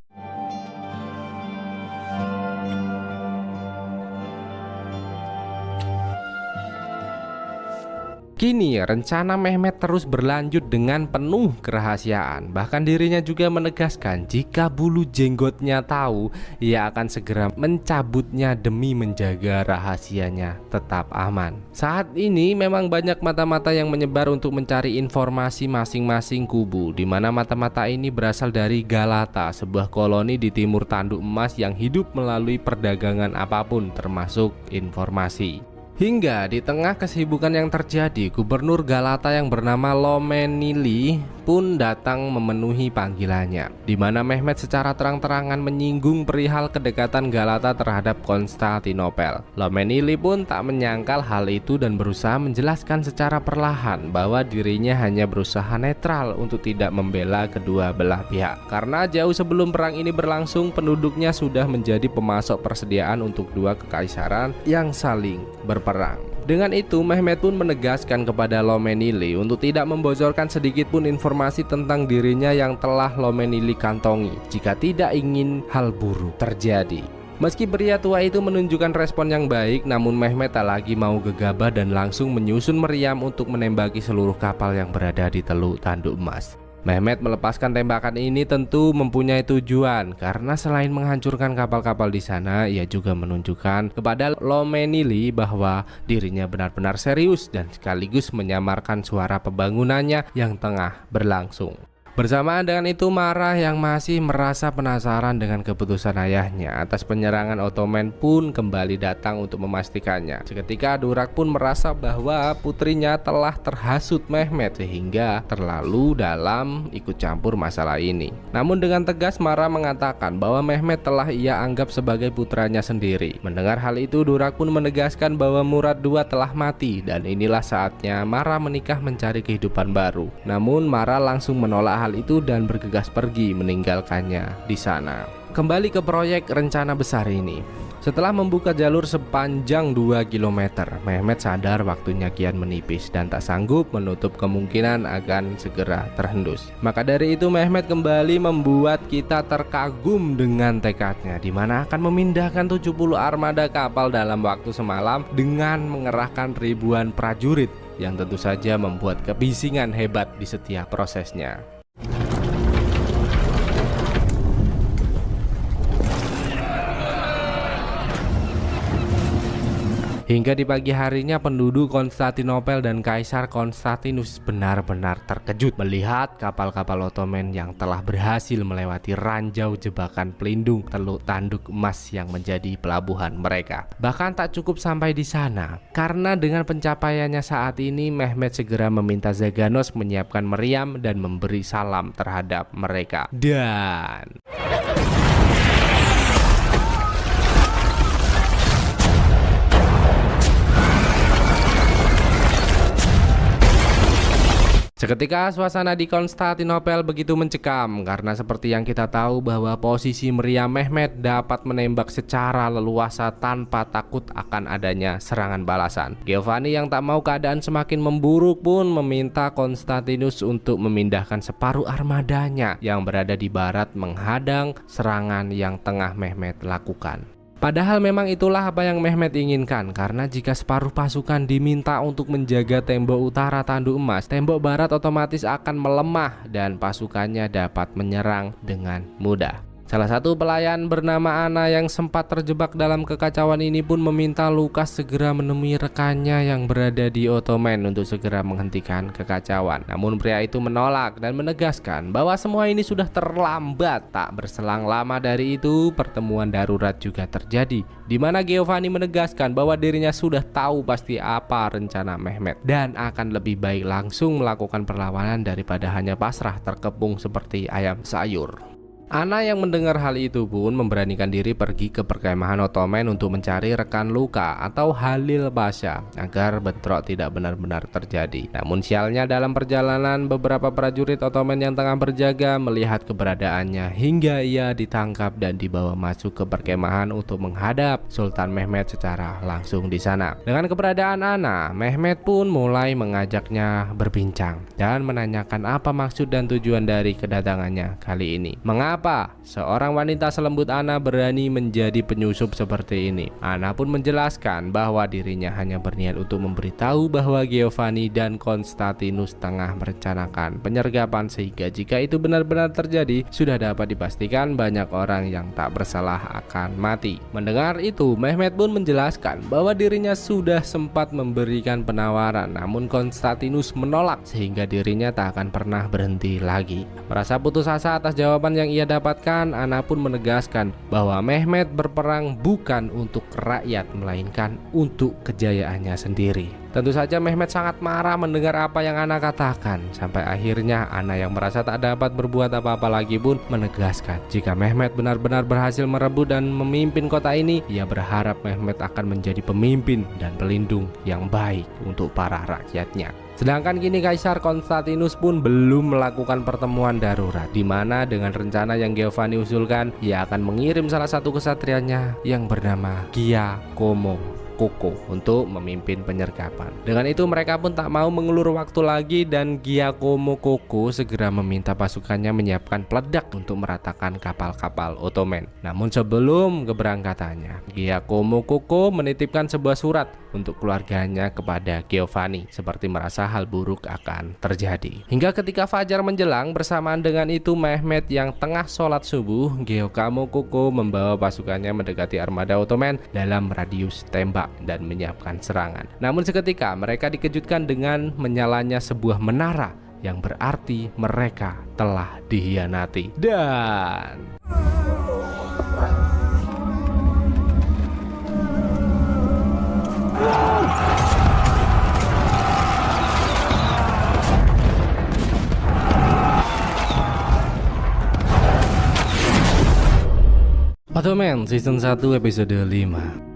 kini rencana Mehmet terus berlanjut dengan penuh kerahasiaan. Bahkan dirinya juga menegaskan jika bulu jenggotnya tahu, ia akan segera mencabutnya demi menjaga rahasianya tetap aman. Saat ini memang banyak mata-mata yang menyebar untuk mencari informasi masing-masing kubu, di mana mata-mata ini berasal dari Galata, sebuah koloni di timur Tanduk Emas yang hidup melalui perdagangan apapun termasuk informasi. Hingga di tengah kesibukan yang terjadi, gubernur Galata yang bernama Lomenili pun datang memenuhi panggilannya, di mana Mehmet secara terang-terangan menyinggung perihal kedekatan Galata terhadap Konstantinopel. Lomenili pun tak menyangkal hal itu dan berusaha menjelaskan secara perlahan bahwa dirinya hanya berusaha netral untuk tidak membela kedua belah pihak. Karena jauh sebelum perang ini berlangsung, penduduknya sudah menjadi pemasok persediaan untuk dua kekaisaran yang saling berperang. Dengan itu, Mehmet pun menegaskan kepada Lomenili untuk tidak membocorkan sedikit pun informasi tentang dirinya yang telah Lomenili kantongi jika tidak ingin hal buruk terjadi. Meski pria tua itu menunjukkan respon yang baik, namun Mehmet tak lagi mau gegabah dan langsung menyusun meriam untuk menembaki seluruh kapal yang berada di Teluk Tanduk Emas. Mehmet melepaskan tembakan ini tentu mempunyai tujuan, karena selain menghancurkan kapal-kapal di sana, ia juga menunjukkan kepada Lomenili bahwa dirinya benar-benar serius dan sekaligus menyamarkan suara pembangunannya yang tengah berlangsung. Bersamaan dengan itu, Mara yang masih merasa penasaran dengan keputusan ayahnya atas penyerangan Ottoman pun kembali datang untuk memastikannya. Seketika Durak pun merasa bahwa putrinya telah terhasut Mehmet sehingga terlalu dalam ikut campur masalah ini. Namun dengan tegas Mara mengatakan bahwa Mehmet telah ia anggap sebagai putranya sendiri. Mendengar hal itu, Durak pun menegaskan bahwa Murad II telah mati dan inilah saatnya Mara menikah mencari kehidupan baru. Namun Mara langsung menolak hal hal itu dan bergegas pergi meninggalkannya di sana. Kembali ke proyek rencana besar ini. Setelah membuka jalur sepanjang 2 km, Mehmet sadar waktunya kian menipis dan tak sanggup menutup kemungkinan akan segera terhembus. Maka dari itu Mehmet kembali membuat kita terkagum dengan tekadnya, di mana akan memindahkan 70 armada kapal dalam waktu semalam dengan mengerahkan ribuan prajurit yang tentu saja membuat kebisingan hebat di setiap prosesnya. Hingga di pagi harinya penduduk Konstantinopel dan Kaisar Konstantinus benar-benar terkejut melihat kapal-kapal Ottoman yang telah berhasil melewati ranjau jebakan pelindung Teluk Tanduk Emas yang menjadi pelabuhan mereka. Bahkan tak cukup sampai di sana, karena dengan pencapaiannya saat ini Mehmet segera meminta Zaganos menyiapkan meriam dan memberi salam terhadap mereka. Dan seketika suasana di Konstantinopel begitu mencekam karena seperti yang kita tahu bahwa posisi meriam Mehmet dapat menembak secara leluasa tanpa takut akan adanya serangan balasan. Giovanni yang tak mau keadaan semakin memburuk pun meminta Konstantinus untuk memindahkan separuh armadanya yang berada di barat menghadang serangan yang tengah Mehmet lakukan. Padahal memang itulah apa yang Mehmet inginkan, karena jika separuh pasukan diminta untuk menjaga tembok utara Tanduk Emas, tembok barat otomatis akan melemah dan pasukannya dapat menyerang dengan mudah. Salah satu pelayan bernama Anna yang sempat terjebak dalam kekacauan ini pun meminta Lukas segera menemui rekannya yang berada di Ottoman untuk segera menghentikan kekacauan. Namun pria itu menolak dan menegaskan bahwa semua ini sudah terlambat. Tak berselang lama dari itu, pertemuan darurat juga terjadi, di mana Giovanni menegaskan bahwa dirinya sudah tahu pasti apa rencana Mehmet dan akan lebih baik langsung melakukan perlawanan daripada hanya pasrah terkepung seperti ayam sayur. Anna yang mendengar hal itu pun memberanikan diri pergi ke perkemahan Ottoman untuk mencari rekan Luka atau Halil Pasha agar bentrok tidak benar-benar terjadi. Namun sialnya dalam perjalanan beberapa prajurit Ottoman yang tengah berjaga melihat keberadaannya hingga ia ditangkap dan dibawa masuk ke perkemahan untuk menghadap Sultan Mehmet secara langsung di sana. Dengan keberadaan Anna, Mehmet pun mulai mengajaknya berbincang dan menanyakan apa maksud dan tujuan dari kedatangannya kali ini. Mengapa seorang wanita selembut Anna berani menjadi penyusup seperti ini? Anna pun menjelaskan bahwa dirinya hanya berniat untuk memberitahu bahwa Giovanni dan Konstantinus tengah merencanakan penyergapan, sehingga jika itu benar-benar terjadi, sudah dapat dipastikan banyak orang yang tak bersalah akan mati. Mendengar itu, Mehmet pun menjelaskan bahwa dirinya sudah sempat memberikan penawaran, namun Konstantinus menolak sehingga dirinya tak akan pernah berhenti lagi. Merasa putus asa atas jawaban yang ia dapatkan, Anna pun menegaskan bahwa Mehmet berperang bukan untuk rakyat melainkan untuk kejayaannya sendiri. Tentu saja Mehmet sangat marah mendengar apa yang Anna katakan. Sampai akhirnya Anna yang merasa tak dapat berbuat apa-apa lagi pun menegaskan jika Mehmet benar-benar berhasil merebut dan memimpin kota ini, ia berharap Mehmet akan menjadi pemimpin dan pelindung yang baik untuk para rakyatnya. Sedangkan kini Kaisar Konstantinus pun belum melakukan pertemuan darurat, di mana dengan rencana yang Giovanni usulkan, ia akan mengirim salah satu kesatrianya yang bernama Giacomo Koko untuk memimpin penyergapan. Dengan itu mereka pun tak mau mengulur waktu lagi dan Giacomo Koko segera meminta pasukannya menyiapkan peledak untuk meratakan kapal-kapal Ottoman. Namun sebelum keberangkatannya, Giacomo Koko menitipkan sebuah surat untuk keluarganya kepada Giovanni, seperti merasa hal buruk akan terjadi. Hingga ketika fajar menjelang, bersamaan dengan itu Mehmet yang tengah sholat subuh, Giacomo Koko membawa pasukannya mendekati armada Ottoman dalam radius tembak dan menyiapkan serangan. Namun seketika mereka dikejutkan dengan menyalanya sebuah menara yang berarti mereka telah dikhianati. Dan Ottoman Season 1 episode 5.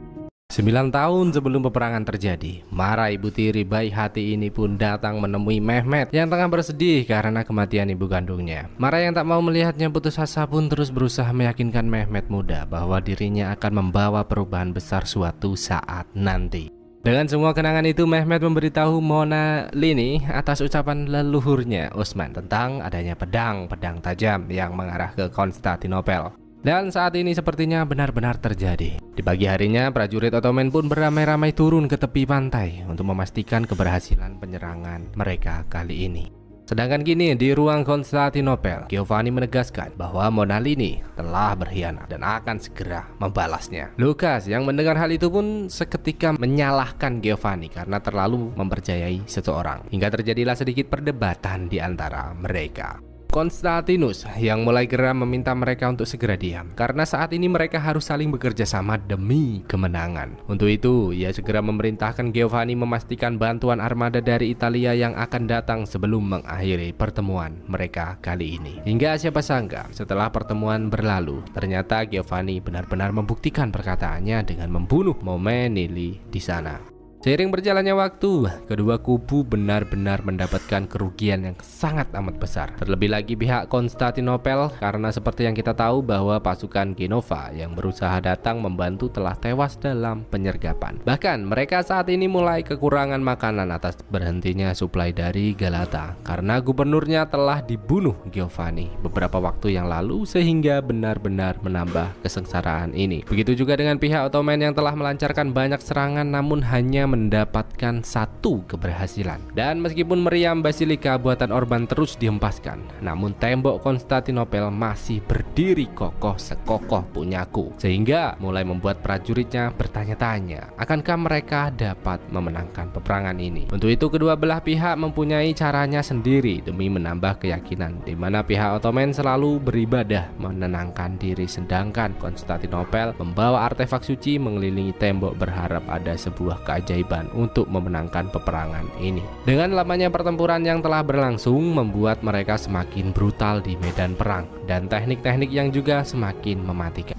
9 tahun sebelum peperangan terjadi, Mara ibu tiri baik hati ini pun datang menemui Mehmet yang tengah bersedih karena kematian ibu kandungnya. Mara yang tak mau melihatnya putus asa pun terus berusaha meyakinkan Mehmet muda bahwa dirinya akan membawa perubahan besar suatu saat nanti. Dengan semua kenangan itu, Mehmet memberitahu Mona Lini atas ucapan leluhurnya Utsman tentang adanya pedang-pedang tajam yang mengarah ke Konstantinopel. Dan saat ini sepertinya benar-benar terjadi. Di pagi harinya, prajurit Ottoman pun beramai-ramai turun ke tepi pantai untuk memastikan keberhasilan penyerangan mereka kali ini. Sedangkan kini di ruang Konstantinopel, Giovanni menegaskan bahwa Mona Lini telah berkhianat dan akan segera membalasnya. Lukas yang mendengar hal itu pun seketika menyalahkan Giovanni karena terlalu mempercayai seseorang. Hingga terjadilah sedikit perdebatan di antara mereka. Konstantinus yang mulai geram meminta mereka untuk segera diam karena saat ini mereka harus saling bekerja sama demi kemenangan. Untuk itu, ia segera memerintahkan Giovanni memastikan bantuan armada dari Italia yang akan datang sebelum mengakhiri pertemuan mereka kali ini. Hingga siapa sangka, setelah pertemuan berlalu, ternyata Giovanni benar-benar membuktikan perkataannya dengan membunuh Momenili di sana. Seiring berjalannya waktu, kedua kubu benar-benar mendapatkan kerugian yang sangat amat besar. Terlebih lagi pihak Konstantinopel karena seperti yang kita tahu bahwa pasukan Genova yang berusaha datang membantu telah tewas dalam penyergapan. Bahkan mereka saat ini mulai kekurangan makanan atas berhentinya suplai dari Galata karena gubernurnya telah dibunuh Giovanni beberapa waktu yang lalu sehingga benar-benar menambah kesengsaraan ini. Begitu juga dengan pihak Ottoman yang telah melancarkan banyak serangan namun hanya mendapatkan satu keberhasilan. Dan meskipun meriam basilika buatan Orban terus dihempaskan, namun tembok Konstantinopel masih berdiri kokoh sekokoh punyaku, sehingga mulai membuat prajuritnya bertanya-tanya, akankah mereka dapat memenangkan peperangan ini? Untuk itu kedua belah pihak mempunyai caranya sendiri demi menambah keyakinan, di mana pihak Ottoman selalu beribadah menenangkan diri, sedangkan Konstantinopel membawa artefak suci mengelilingi tembok berharap ada sebuah keajaiban untuk memenangkan peperangan ini. Dengan lamanya pertempuran yang telah berlangsung membuat mereka semakin brutal di medan perang dan teknik-teknik yang juga semakin mematikan.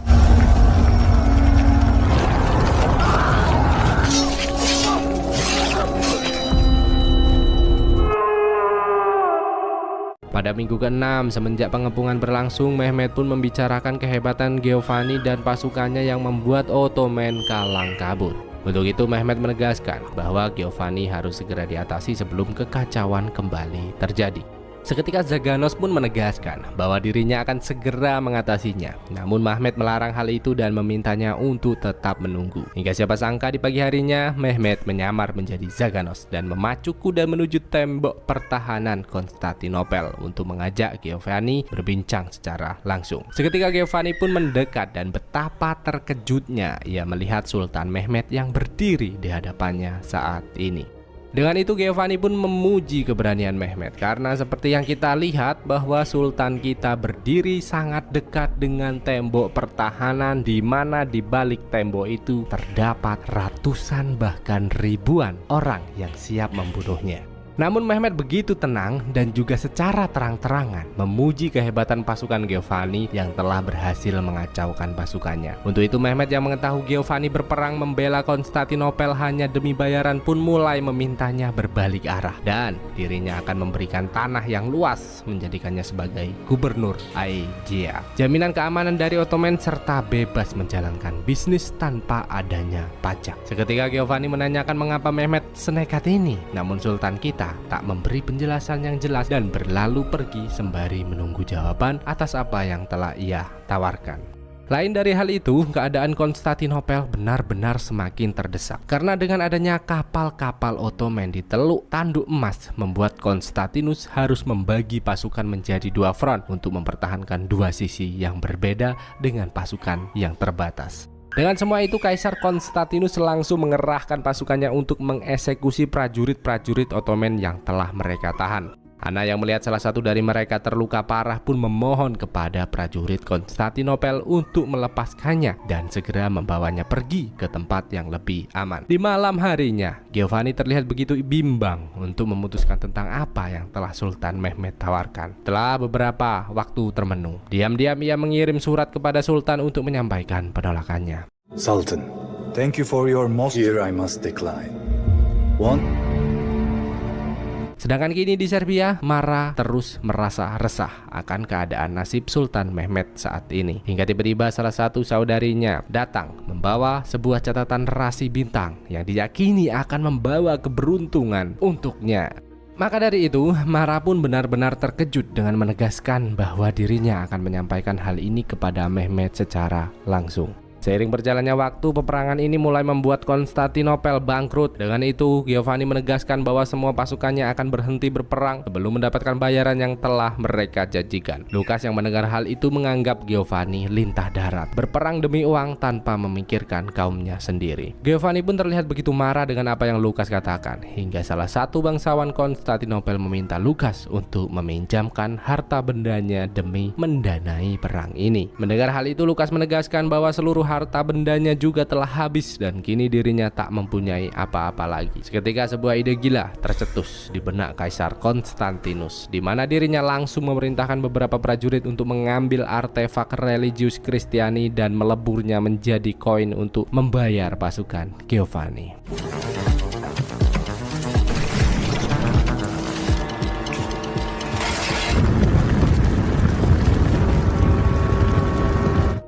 Pada minggu ke-6 semenjak pengepungan berlangsung, Mehmet pun membicarakan kehebatan Giovanni dan pasukannya yang membuat Ottoman kalang kabut. Untuk itu Mehmet menegaskan bahwa Giovanni harus segera diatasi sebelum kekacauan kembali terjadi. Seketika Zaganos pun menegaskan bahwa dirinya akan segera mengatasinya. Namun Mehmet melarang hal itu dan memintanya untuk tetap menunggu. Hingga siapa sangka di pagi harinya Mehmet menyamar menjadi Zaganos dan memacu kuda menuju tembok pertahanan Konstantinopel untuk mengajak Giovanni berbincang secara langsung. Seketika Giovanni pun mendekat dan betapa terkejutnya ia melihat Sultan Mehmet yang berdiri di hadapannya saat ini. Dengan itu Giovanni pun memuji keberanian Mehmet karena seperti yang kita lihat bahwa Sultan kita berdiri sangat dekat dengan tembok pertahanan di mana di balik tembok itu terdapat ratusan bahkan ribuan orang yang siap membunuhnya. Namun Mehmet begitu tenang dan juga secara terang-terangan memuji kehebatan pasukan Giovanni yang telah berhasil mengacaukan pasukannya. Untuk itu Mehmet yang mengetahui Giovanni berperang membela Konstantinopel hanya demi bayaran pun mulai memintanya berbalik arah dan dirinya akan memberikan tanah yang luas menjadikannya sebagai gubernur Aegia. Jaminan keamanan dari Ottoman serta bebas menjalankan bisnis tanpa adanya pajak. Seketika Giovanni menanyakan mengapa Mehmet senekat ini, namun Sultan kita tak memberi penjelasan yang jelas dan berlalu pergi sembari menunggu jawaban atas apa yang telah ia tawarkan. Lain dari hal itu, keadaan Konstantinopel benar-benar semakin terdesak karena dengan adanya kapal-kapal Ottoman di Teluk Tanduk Emas membuat Konstantinus harus membagi pasukan menjadi dua front untuk mempertahankan dua sisi yang berbeda dengan pasukan yang terbatas. Dengan semua itu Kaisar Konstantinus langsung mengerahkan pasukannya untuk mengeksekusi prajurit-prajurit Ottoman yang telah mereka tahan. Ana yang melihat salah satu dari mereka terluka parah pun memohon kepada prajurit Konstantinopel untuk melepaskannya dan segera membawanya pergi ke tempat yang lebih aman. Di malam harinya, Giovanni terlihat begitu bimbang untuk memutuskan tentang apa yang telah Sultan Mehmet tawarkan. Setelah beberapa waktu termenung, diam-diam ia mengirim surat kepada Sultan untuk menyampaikan penolakannya. Sultan, Thank you for your most... Here I must decline. One. Sedangkan kini di Serbia, Mara terus merasa resah akan keadaan nasib Sultan Mehmed saat ini. Hingga tiba-tiba salah satu saudarinya datang membawa sebuah catatan rasi bintang yang diyakini akan membawa keberuntungan untuknya. Maka dari itu, Mara pun benar-benar terkejut dengan menegaskan bahwa dirinya akan menyampaikan hal ini kepada Mehmed secara langsung. Seiring berjalannya waktu, peperangan ini mulai membuat Konstantinopel bangkrut. Dengan itu, Giovanni menegaskan bahwa semua pasukannya akan berhenti berperang sebelum mendapatkan bayaran yang telah mereka janjikan. Lukas yang mendengar hal itu menganggap Giovanni lintah darat, berperang demi uang tanpa memikirkan kaumnya sendiri. Giovanni pun terlihat begitu marah dengan apa yang Lukas katakan, hingga salah satu bangsawan Konstantinopel meminta Lukas untuk meminjamkan harta bendanya demi mendanai perang ini. Mendengar hal itu, Lukas menegaskan bahwa seluruh harta bendanya juga telah habis dan kini dirinya tak mempunyai apa-apa lagi. Seketika sebuah ide gila tercetus di benak Kaisar Konstantinus, di mana dirinya langsung memerintahkan beberapa prajurit untuk mengambil artefak religius Kristiani dan meleburnya menjadi koin untuk membayar pasukan Giovanni.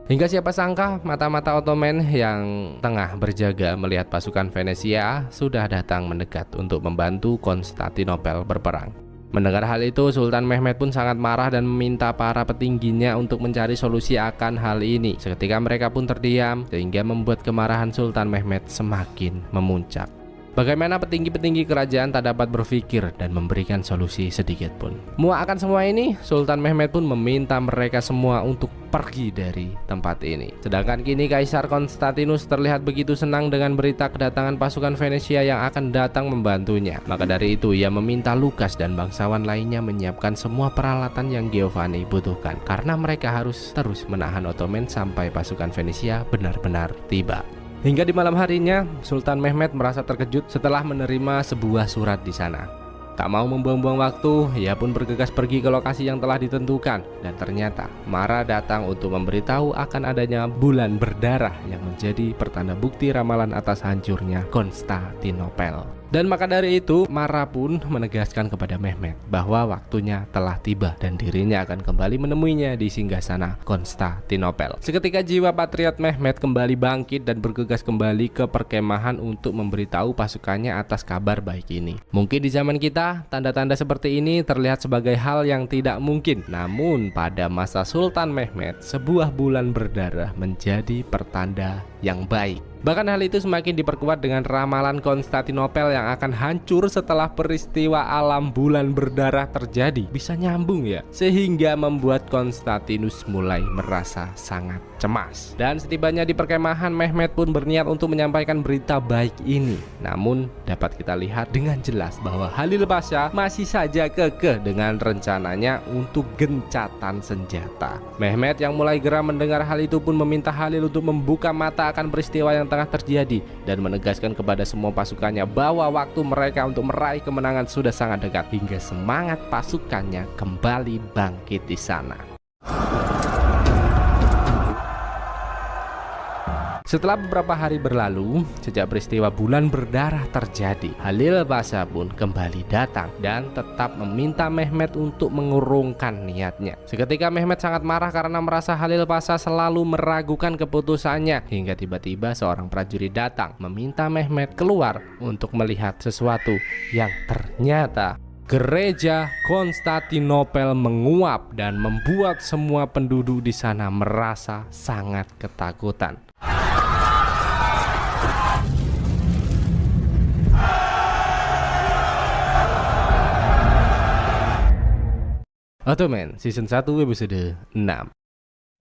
Hingga siapa sangka mata-mata Ottoman yang tengah berjaga melihat pasukan Venesia sudah datang mendekat untuk membantu Konstantinopel berperang. Mendengar hal itu, Sultan Mehmed pun sangat marah dan meminta para petingginya untuk mencari solusi akan hal ini. Seketika mereka pun terdiam sehingga membuat kemarahan Sultan Mehmed semakin memuncak. Bagaimana petinggi-petinggi kerajaan tak dapat berpikir dan memberikan solusi sedikit pun. Muak akan semua ini, Sultan Mehmed pun meminta mereka semua untuk pergi dari tempat ini. Sedangkan kini Kaisar Konstantinus terlihat begitu senang dengan berita kedatangan pasukan Venesia yang akan datang membantunya. Maka dari itu ia meminta Lukas dan bangsawan lainnya menyiapkan semua peralatan yang Giovanni butuhkan, karena mereka harus terus menahan Ottoman sampai pasukan Venesia benar-benar tiba. Hingga di malam harinya, Sultan Mehmed merasa terkejut setelah menerima sebuah surat di sana. Tak mau membuang-buang waktu, ia pun bergegas pergi ke lokasi yang telah ditentukan. Dan ternyata Mara datang untuk memberitahu akan adanya bulan berdarah yang menjadi pertanda bukti ramalan atas hancurnya Konstantinopel. Dan maka dari itu, Mara pun menegaskan kepada Mehmed bahwa waktunya telah tiba dan dirinya akan kembali menemuinya di singgasana Konstantinopel. Seketika jiwa patriot Mehmed kembali bangkit dan bergegas kembali ke perkemahan untuk memberitahu pasukannya atas kabar baik ini. Mungkin di zaman kita, tanda-tanda seperti ini terlihat sebagai hal yang tidak mungkin. Namun pada masa Sultan Mehmed, sebuah bulan berdarah menjadi pertanda yang baik. Bahkan hal itu semakin diperkuat dengan ramalan Konstantinopel yang akan hancur setelah peristiwa alam bulan berdarah terjadi. Bisa nyambung ya? Sehingga membuat Konstantinus mulai merasa sangat cemas. Dan setibanya di perkemahan, Mehmed pun berniat untuk menyampaikan berita baik ini. Namun dapat kita lihat dengan jelas bahwa Halil Pasha masih saja kekeh dengan rencananya untuk gencatan senjata. Mehmed yang mulai geram mendengar hal itu pun meminta Halil untuk membuka mata akan peristiwa yang tengah terjadi dan menegaskan kepada semua pasukannya bahwa waktu mereka untuk meraih kemenangan sudah sangat dekat, hingga semangat pasukannya kembali bangkit di sana. Setelah beberapa hari berlalu, sejak peristiwa bulan berdarah terjadi, Halil Pasha pun kembali datang dan tetap meminta Mehmed untuk mengurungkan niatnya. Seketika Mehmed sangat marah karena merasa Halil Pasha selalu meragukan keputusannya, hingga tiba-tiba seorang prajurit datang meminta Mehmed keluar untuk melihat sesuatu yang ternyata gereja Konstantinopel menguap dan membuat semua penduduk di sana merasa sangat ketakutan. Ottoman Season 1 episode 6.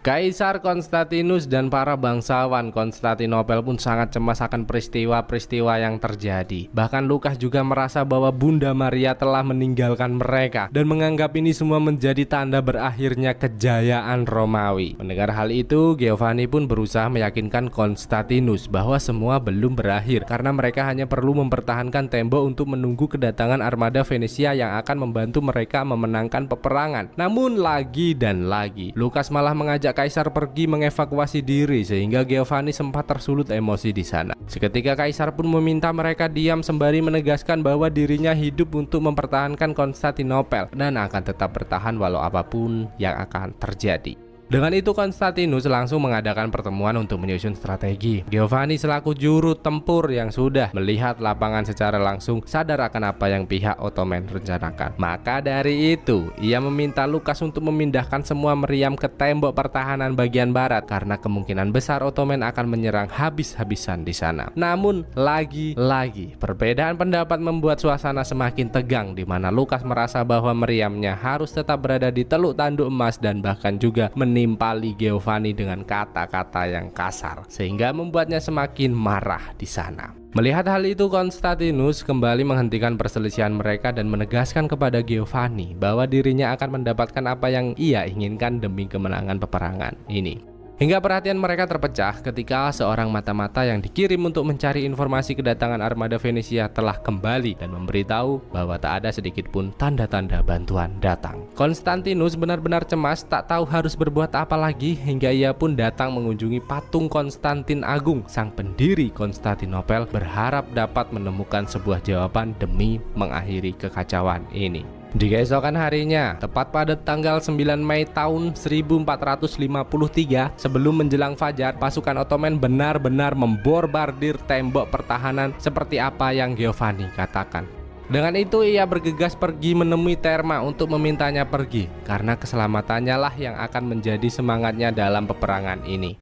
Kaisar Konstantinus dan para bangsawan Konstantinopel pun sangat cemas akan peristiwa-peristiwa yang terjadi. Bahkan Lukas juga merasa bahwa Bunda Maria telah meninggalkan mereka dan menganggap ini semua menjadi tanda berakhirnya kejayaan Romawi. Mendengar hal itu, Giovanni pun berusaha meyakinkan Konstantinus bahwa semua belum berakhir, karena mereka hanya perlu mempertahankan tembok untuk menunggu kedatangan armada Venesia yang akan membantu mereka memenangkan peperangan. Namun lagi dan lagi, Lukas malah mengajak Kaisar pergi mengevakuasi diri sehingga Giovanni sempat tersulut emosi di sana. Seketika Kaisar pun meminta mereka diam sembari menegaskan bahwa dirinya hidup untuk mempertahankan Konstantinopel dan akan tetap bertahan walau apapun yang akan terjadi. Dengan itu Konstantinus langsung mengadakan pertemuan untuk menyusun strategi. Giovanni selaku juru tempur yang sudah melihat lapangan secara langsung sadar akan apa yang pihak Ottoman rencanakan. Maka dari itu ia meminta Lukas untuk memindahkan semua meriam ke tembok pertahanan bagian barat karena kemungkinan besar Ottoman akan menyerang habis-habisan di sana. Namun lagi-lagi perbedaan pendapat membuat suasana semakin tegang di mana Lukas merasa bahwa meriamnya harus tetap berada di teluk tanduk emas dan bahkan juga menimpali Giovanni dengan kata-kata yang kasar sehingga membuatnya semakin marah di sana. Melihat hal itu, Konstantinus kembali menghentikan perselisihan mereka dan menegaskan kepada Giovanni bahwa dirinya akan mendapatkan apa yang ia inginkan demi kemenangan peperangan ini. Hingga perhatian mereka terpecah ketika seorang mata-mata yang dikirim untuk mencari informasi kedatangan armada Venesia telah kembali dan memberitahu bahwa tak ada sedikit pun tanda-tanda bantuan datang. Konstantinus benar-benar cemas, tak tahu harus berbuat apa lagi hingga ia pun datang mengunjungi patung Konstantin Agung, sang pendiri Konstantinopel, berharap dapat menemukan sebuah jawaban demi mengakhiri kekacauan ini. Di keesokan harinya, tepat pada tanggal 9 Mei tahun 1453, sebelum menjelang fajar, pasukan Ottoman benar-benar memborbardir tembok pertahanan seperti apa yang Giovanni katakan. Dengan itu ia bergegas pergi menemui Therma untuk memintanya pergi, karena keselamatannya lah yang akan menjadi semangatnya dalam peperangan ini.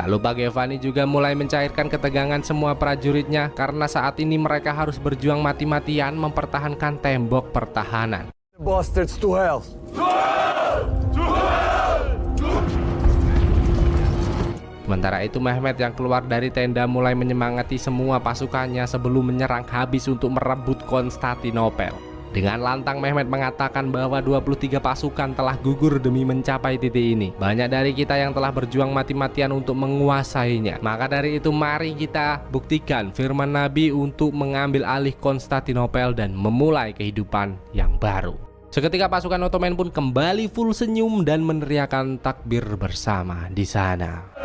Tak lupa Giovanni juga mulai mencairkan ketegangan semua prajuritnya karena saat ini mereka harus berjuang mati-matian mempertahankan tembok pertahanan. Bastards to hell! Sementara itu Mehmet yang keluar dari tenda mulai menyemangati semua pasukannya sebelum menyerang habis untuk merebut Konstantinopel. Dengan lantang Mehmet mengatakan bahwa 23 pasukan telah gugur demi mencapai titik ini. Banyak dari kita yang telah berjuang mati-matian untuk menguasainya. Maka dari itu mari kita buktikan firman Nabi untuk mengambil alih Konstantinopel dan memulai kehidupan yang baru. Seketika pasukan Ottoman pun kembali full senyum dan meneriakkan takbir bersama di sana.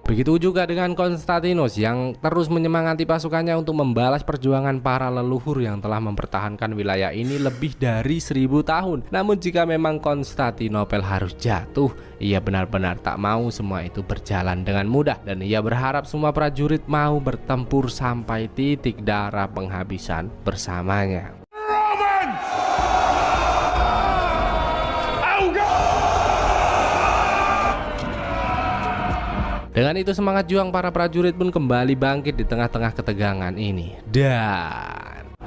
Begitu juga dengan Konstantinus yang terus menyemangati pasukannya untuk membalas perjuangan para leluhur yang telah mempertahankan wilayah ini lebih dari 1000 tahun. Namun jika memang Konstantinopel harus jatuh, ia benar-benar tak mau semua itu berjalan dengan mudah dan ia berharap semua prajurit mau bertempur sampai titik darah penghabisan bersamanya. Dengan itu semangat juang para prajurit pun kembali bangkit di tengah-tengah ketegangan ini. Dan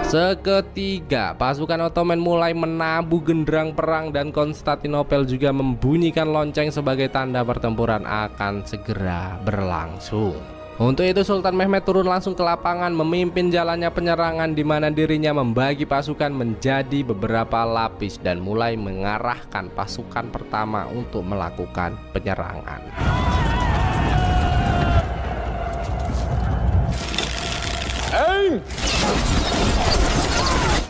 seketika pasukan Ottoman mulai menabuh genderang perang dan Konstantinopel juga membunyikan lonceng sebagai tanda pertempuran akan segera berlangsung. Untuk itu Sultan Mehmet turun langsung ke lapangan memimpin jalannya penyerangan di mana dirinya membagi pasukan menjadi beberapa lapis dan mulai mengarahkan pasukan pertama untuk melakukan penyerangan.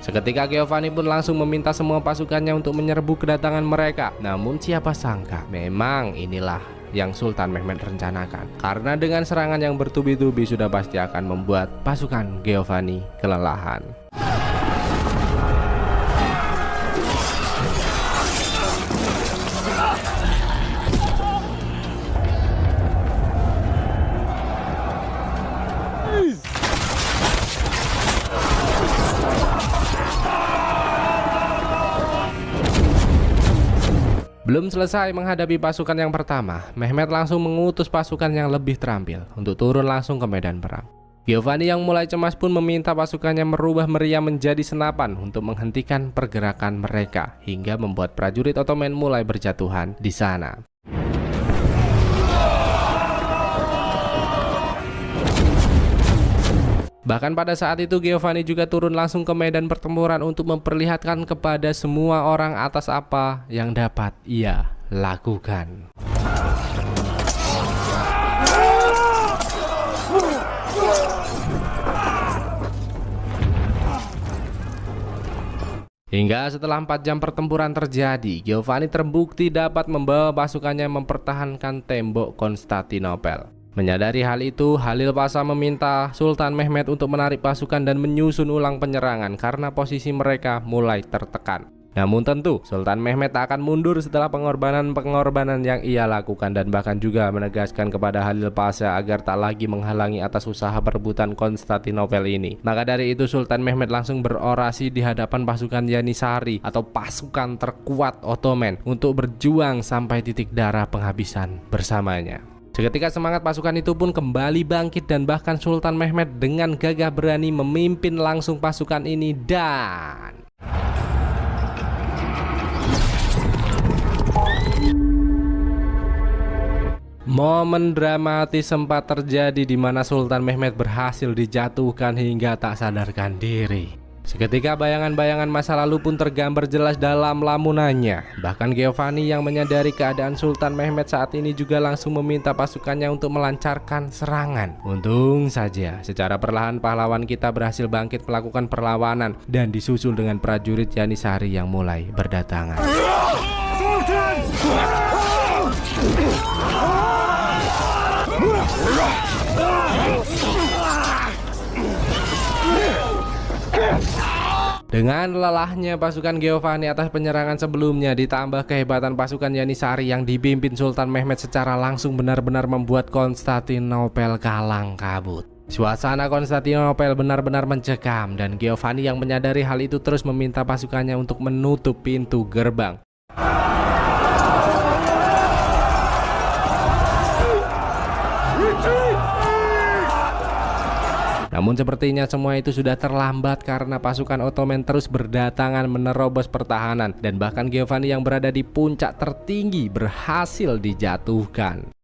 Seketika Giovanni pun langsung meminta semua pasukannya untuk menyerbu kedatangan mereka. Namun siapa sangka memang inilah yang Sultan Mehmet rencanakan. Karena dengan serangan yang bertubi-tubi sudah pasti akan membuat pasukan Giovanni kelelahan. Belum selesai menghadapi pasukan yang pertama, Mehmet langsung mengutus pasukan yang lebih terampil untuk turun langsung ke medan perang. Giovanni yang mulai cemas pun meminta pasukannya merubah meriam menjadi senapan untuk menghentikan pergerakan mereka, hingga membuat prajurit Ottoman mulai berjatuhan di sana. Bahkan pada saat itu Giovanni juga turun langsung ke medan pertempuran untuk memperlihatkan kepada semua orang atas apa yang dapat ia lakukan. Hingga setelah 4 jam pertempuran terjadi, Giovanni terbukti dapat membawa pasukannya mempertahankan tembok Konstantinopel. Menyadari hal itu, Halil Pasha meminta Sultan Mehmed untuk menarik pasukan dan menyusun ulang penyerangan karena posisi mereka mulai tertekan. Namun tentu, Sultan Mehmed akan mundur setelah pengorbanan-pengorbanan yang ia lakukan dan bahkan juga menegaskan kepada Halil Pasha agar tak lagi menghalangi atas usaha perebutan Konstantinopel ini. Maka dari itu Sultan Mehmed langsung berorasi di hadapan pasukan Yanisari atau pasukan terkuat Ottoman untuk berjuang sampai titik darah penghabisan bersamanya. Seketika semangat pasukan itu pun kembali bangkit dan bahkan Sultan Mehmed dengan gagah berani memimpin langsung pasukan ini dan momen dramatis sempat terjadi di mana Sultan Mehmed berhasil dijatuhkan hingga tak sadarkan diri. Seketika bayangan-bayangan masa lalu pun tergambar jelas dalam lamunannya. Bahkan Giovanni yang menyadari keadaan Sultan Mehmed saat ini juga langsung meminta pasukannya untuk melancarkan serangan. Untung saja secara perlahan pahlawan kita berhasil bangkit melakukan perlawanan dan disusul dengan prajurit Yanisari yang mulai berdatangan. Dengan lelahnya pasukan Giovanni atas penyerangan sebelumnya ditambah kehebatan pasukan Yanisari yang dipimpin Sultan Mehmed secara langsung benar-benar membuat Konstantinopel kalang kabut. Suasana Konstantinopel benar-benar mencekam dan Giovanni yang menyadari hal itu terus meminta pasukannya untuk menutup pintu gerbang. Namun sepertinya semua itu sudah terlambat karena pasukan Ottoman terus berdatangan menerobos pertahanan dan bahkan Giovanni yang berada di puncak tertinggi berhasil dijatuhkan.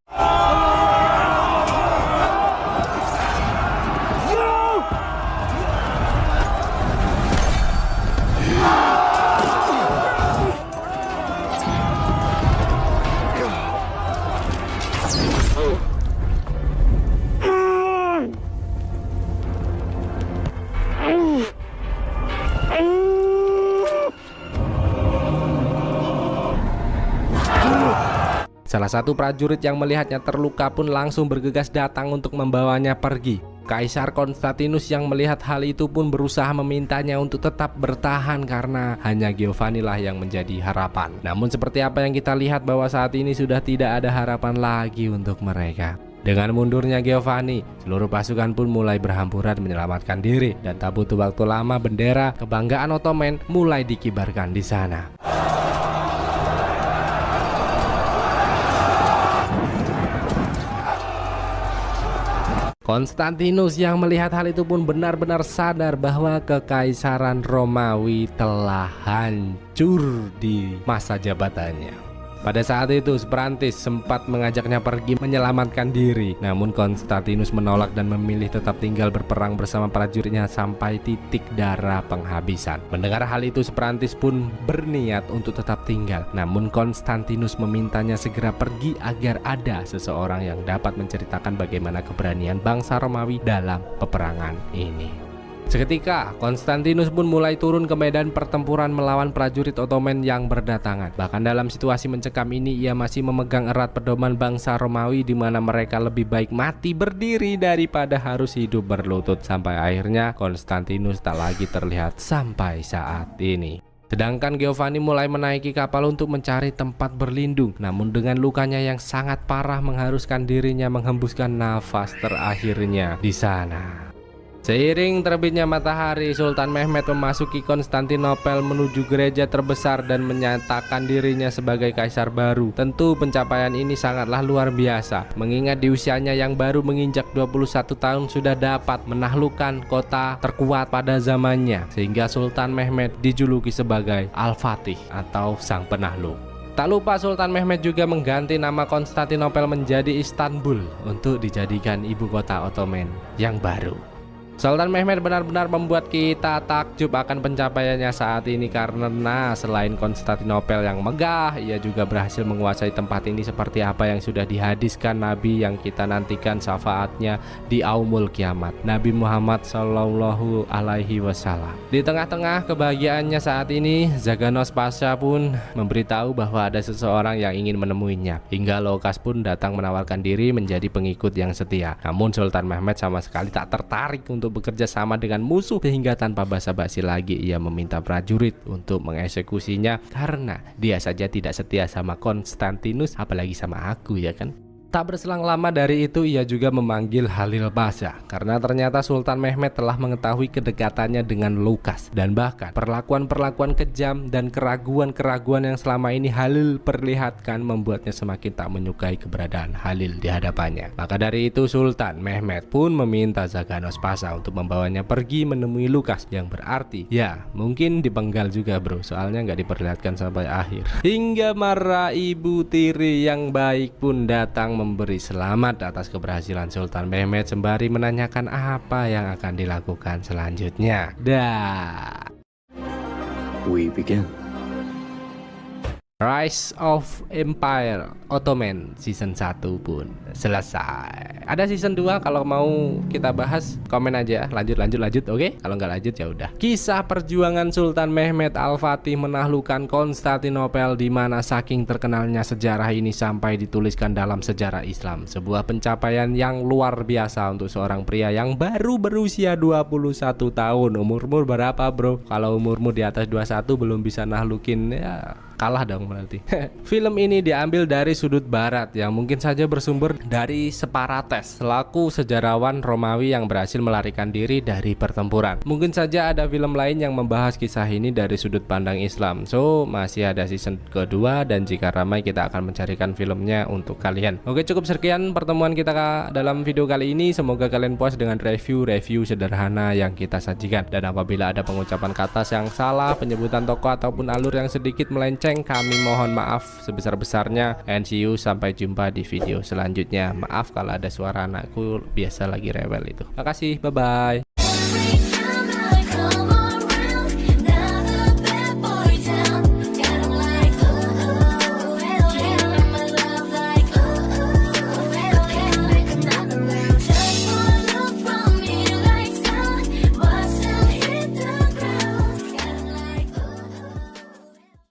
Salah satu prajurit yang melihatnya terluka pun langsung bergegas datang untuk membawanya pergi. Kaisar Konstantinus yang melihat hal itu pun berusaha memintanya untuk tetap bertahan karena hanya Giovanni lah yang menjadi harapan. Namun seperti apa yang kita lihat bahwa saat ini sudah tidak ada harapan lagi untuk mereka. Dengan mundurnya Giovanni, seluruh pasukan pun mulai berhamburan menyelamatkan diri dan tak butuh waktu lama bendera kebanggaan Ottoman mulai dikibarkan di sana. Konstantinus yang melihat hal itu pun benar-benar sadar bahwa kekaisaran Romawi telah hancur di masa jabatannya. Pada saat itu Prancis sempat mengajaknya pergi menyelamatkan diri, namun Konstantinus menolak dan memilih tetap tinggal berperang bersama prajuritnya sampai titik darah penghabisan. Mendengar hal itu Prancis pun berniat untuk tetap tinggal, namun Konstantinus memintanya segera pergi agar ada seseorang yang dapat menceritakan bagaimana keberanian bangsa Romawi dalam peperangan ini. Seketika Konstantinus pun mulai turun ke medan pertempuran melawan prajurit Ottoman yang berdatangan. Bahkan dalam situasi mencekam ini ia masih memegang erat pedoman bangsa Romawi di mana mereka lebih baik mati berdiri daripada harus hidup berlutut. Sampai akhirnya Konstantinus tak lagi terlihat sampai saat ini. Sedangkan Giovanni mulai menaiki kapal untuk mencari tempat berlindung. Namun dengan lukanya yang sangat parah mengharuskan dirinya menghembuskan nafas terakhirnya di sana. Seiring terbitnya matahari, Sultan Mehmed memasuki Konstantinopel menuju gereja terbesar dan menyatakan dirinya sebagai kaisar baru. Tentu pencapaian ini sangatlah luar biasa, mengingat di usianya yang baru menginjak 21 tahun sudah dapat menaklukkan kota terkuat pada zamannya, sehingga Sultan Mehmed dijuluki sebagai Al-Fatih atau Sang Penakluk. Tak lupa Sultan Mehmed juga mengganti nama Konstantinopel menjadi Istanbul untuk dijadikan ibu kota Ottoman yang baru. Sultan Mehmet benar-benar membuat kita takjub akan pencapaiannya saat ini karena selain Konstantinopel yang megah, ia juga berhasil menguasai tempat ini seperti apa yang sudah dihadiskan Nabi yang kita nantikan syafaatnya di Yaumul Kiamat, Nabi Muhammad Shallallahu Alaihi Wasallam. Di tengah-tengah kebahagiaannya saat ini, Zaganos Pasha pun memberitahu bahwa ada seseorang yang ingin menemuinya, hingga Loukas pun datang menawarkan diri menjadi pengikut yang setia. Namun Sultan Mehmet sama sekali tak tertarik untuk bekerja sama dengan musuh, sehingga tanpa basa-basi lagi ia meminta prajurit untuk mengeksekusinya karena dia saja tidak setia sama Konstantinus, apalagi sama aku, ya kan? Tak berselang lama dari itu ia juga memanggil Halil Pasha karena ternyata Sultan Mehmet telah mengetahui kedekatannya dengan Loukas, dan bahkan perlakuan-perlakuan kejam dan keraguan-keraguan yang selama ini Halil perlihatkan membuatnya semakin tak menyukai keberadaan Halil di hadapannya. Maka dari itu Sultan Mehmet pun meminta Zaganos Pasha untuk membawanya pergi menemui Loukas, yang berarti ya mungkin dipenggal juga bro, soalnya nggak diperlihatkan sampai akhir. Hingga marah ibu tiri yang baik pun datang memberi selamat atas keberhasilan Sultan Mehmet sembari menanyakan apa yang akan dilakukan selanjutnya. We begin. Rise of Empire Ottoman Season 1 pun selesai. Ada Season 2, kalau mau kita bahas komen aja, lanjut oke? Kalau nggak lanjut ya udah. Kisah perjuangan Sultan Mehmet Al-Fatih menaklukkan Konstantinopel, di mana saking terkenalnya sejarah ini sampai dituliskan dalam sejarah Islam. Sebuah pencapaian yang luar biasa untuk seorang pria yang baru berusia 21 tahun. Umurmu berapa bro? Kalau umurmu di atas 21 belum bisa nahlukin, ya kalah dong berarti. Film ini diambil dari sudut barat yang mungkin saja bersumber dari Separates, selaku sejarawan Romawi yang berhasil melarikan diri dari pertempuran. Mungkin saja ada film lain yang membahas kisah ini dari sudut pandang Islam. So, masih ada season kedua, dan jika ramai kita akan mencarikan filmnya untuk kalian. Oke, cukup sekian pertemuan kita dalam video kali ini. Semoga kalian puas dengan review sederhana yang kita sajikan. Dan apabila ada pengucapan kata yang salah, penyebutan tokoh ataupun alur yang sedikit melenceng, kami mohon maaf sebesar-besarnya, and see you, sampai jumpa di video selanjutnya. Maaf kalau ada suara anakku, biasa lagi rewel itu. Makasih, bye-bye.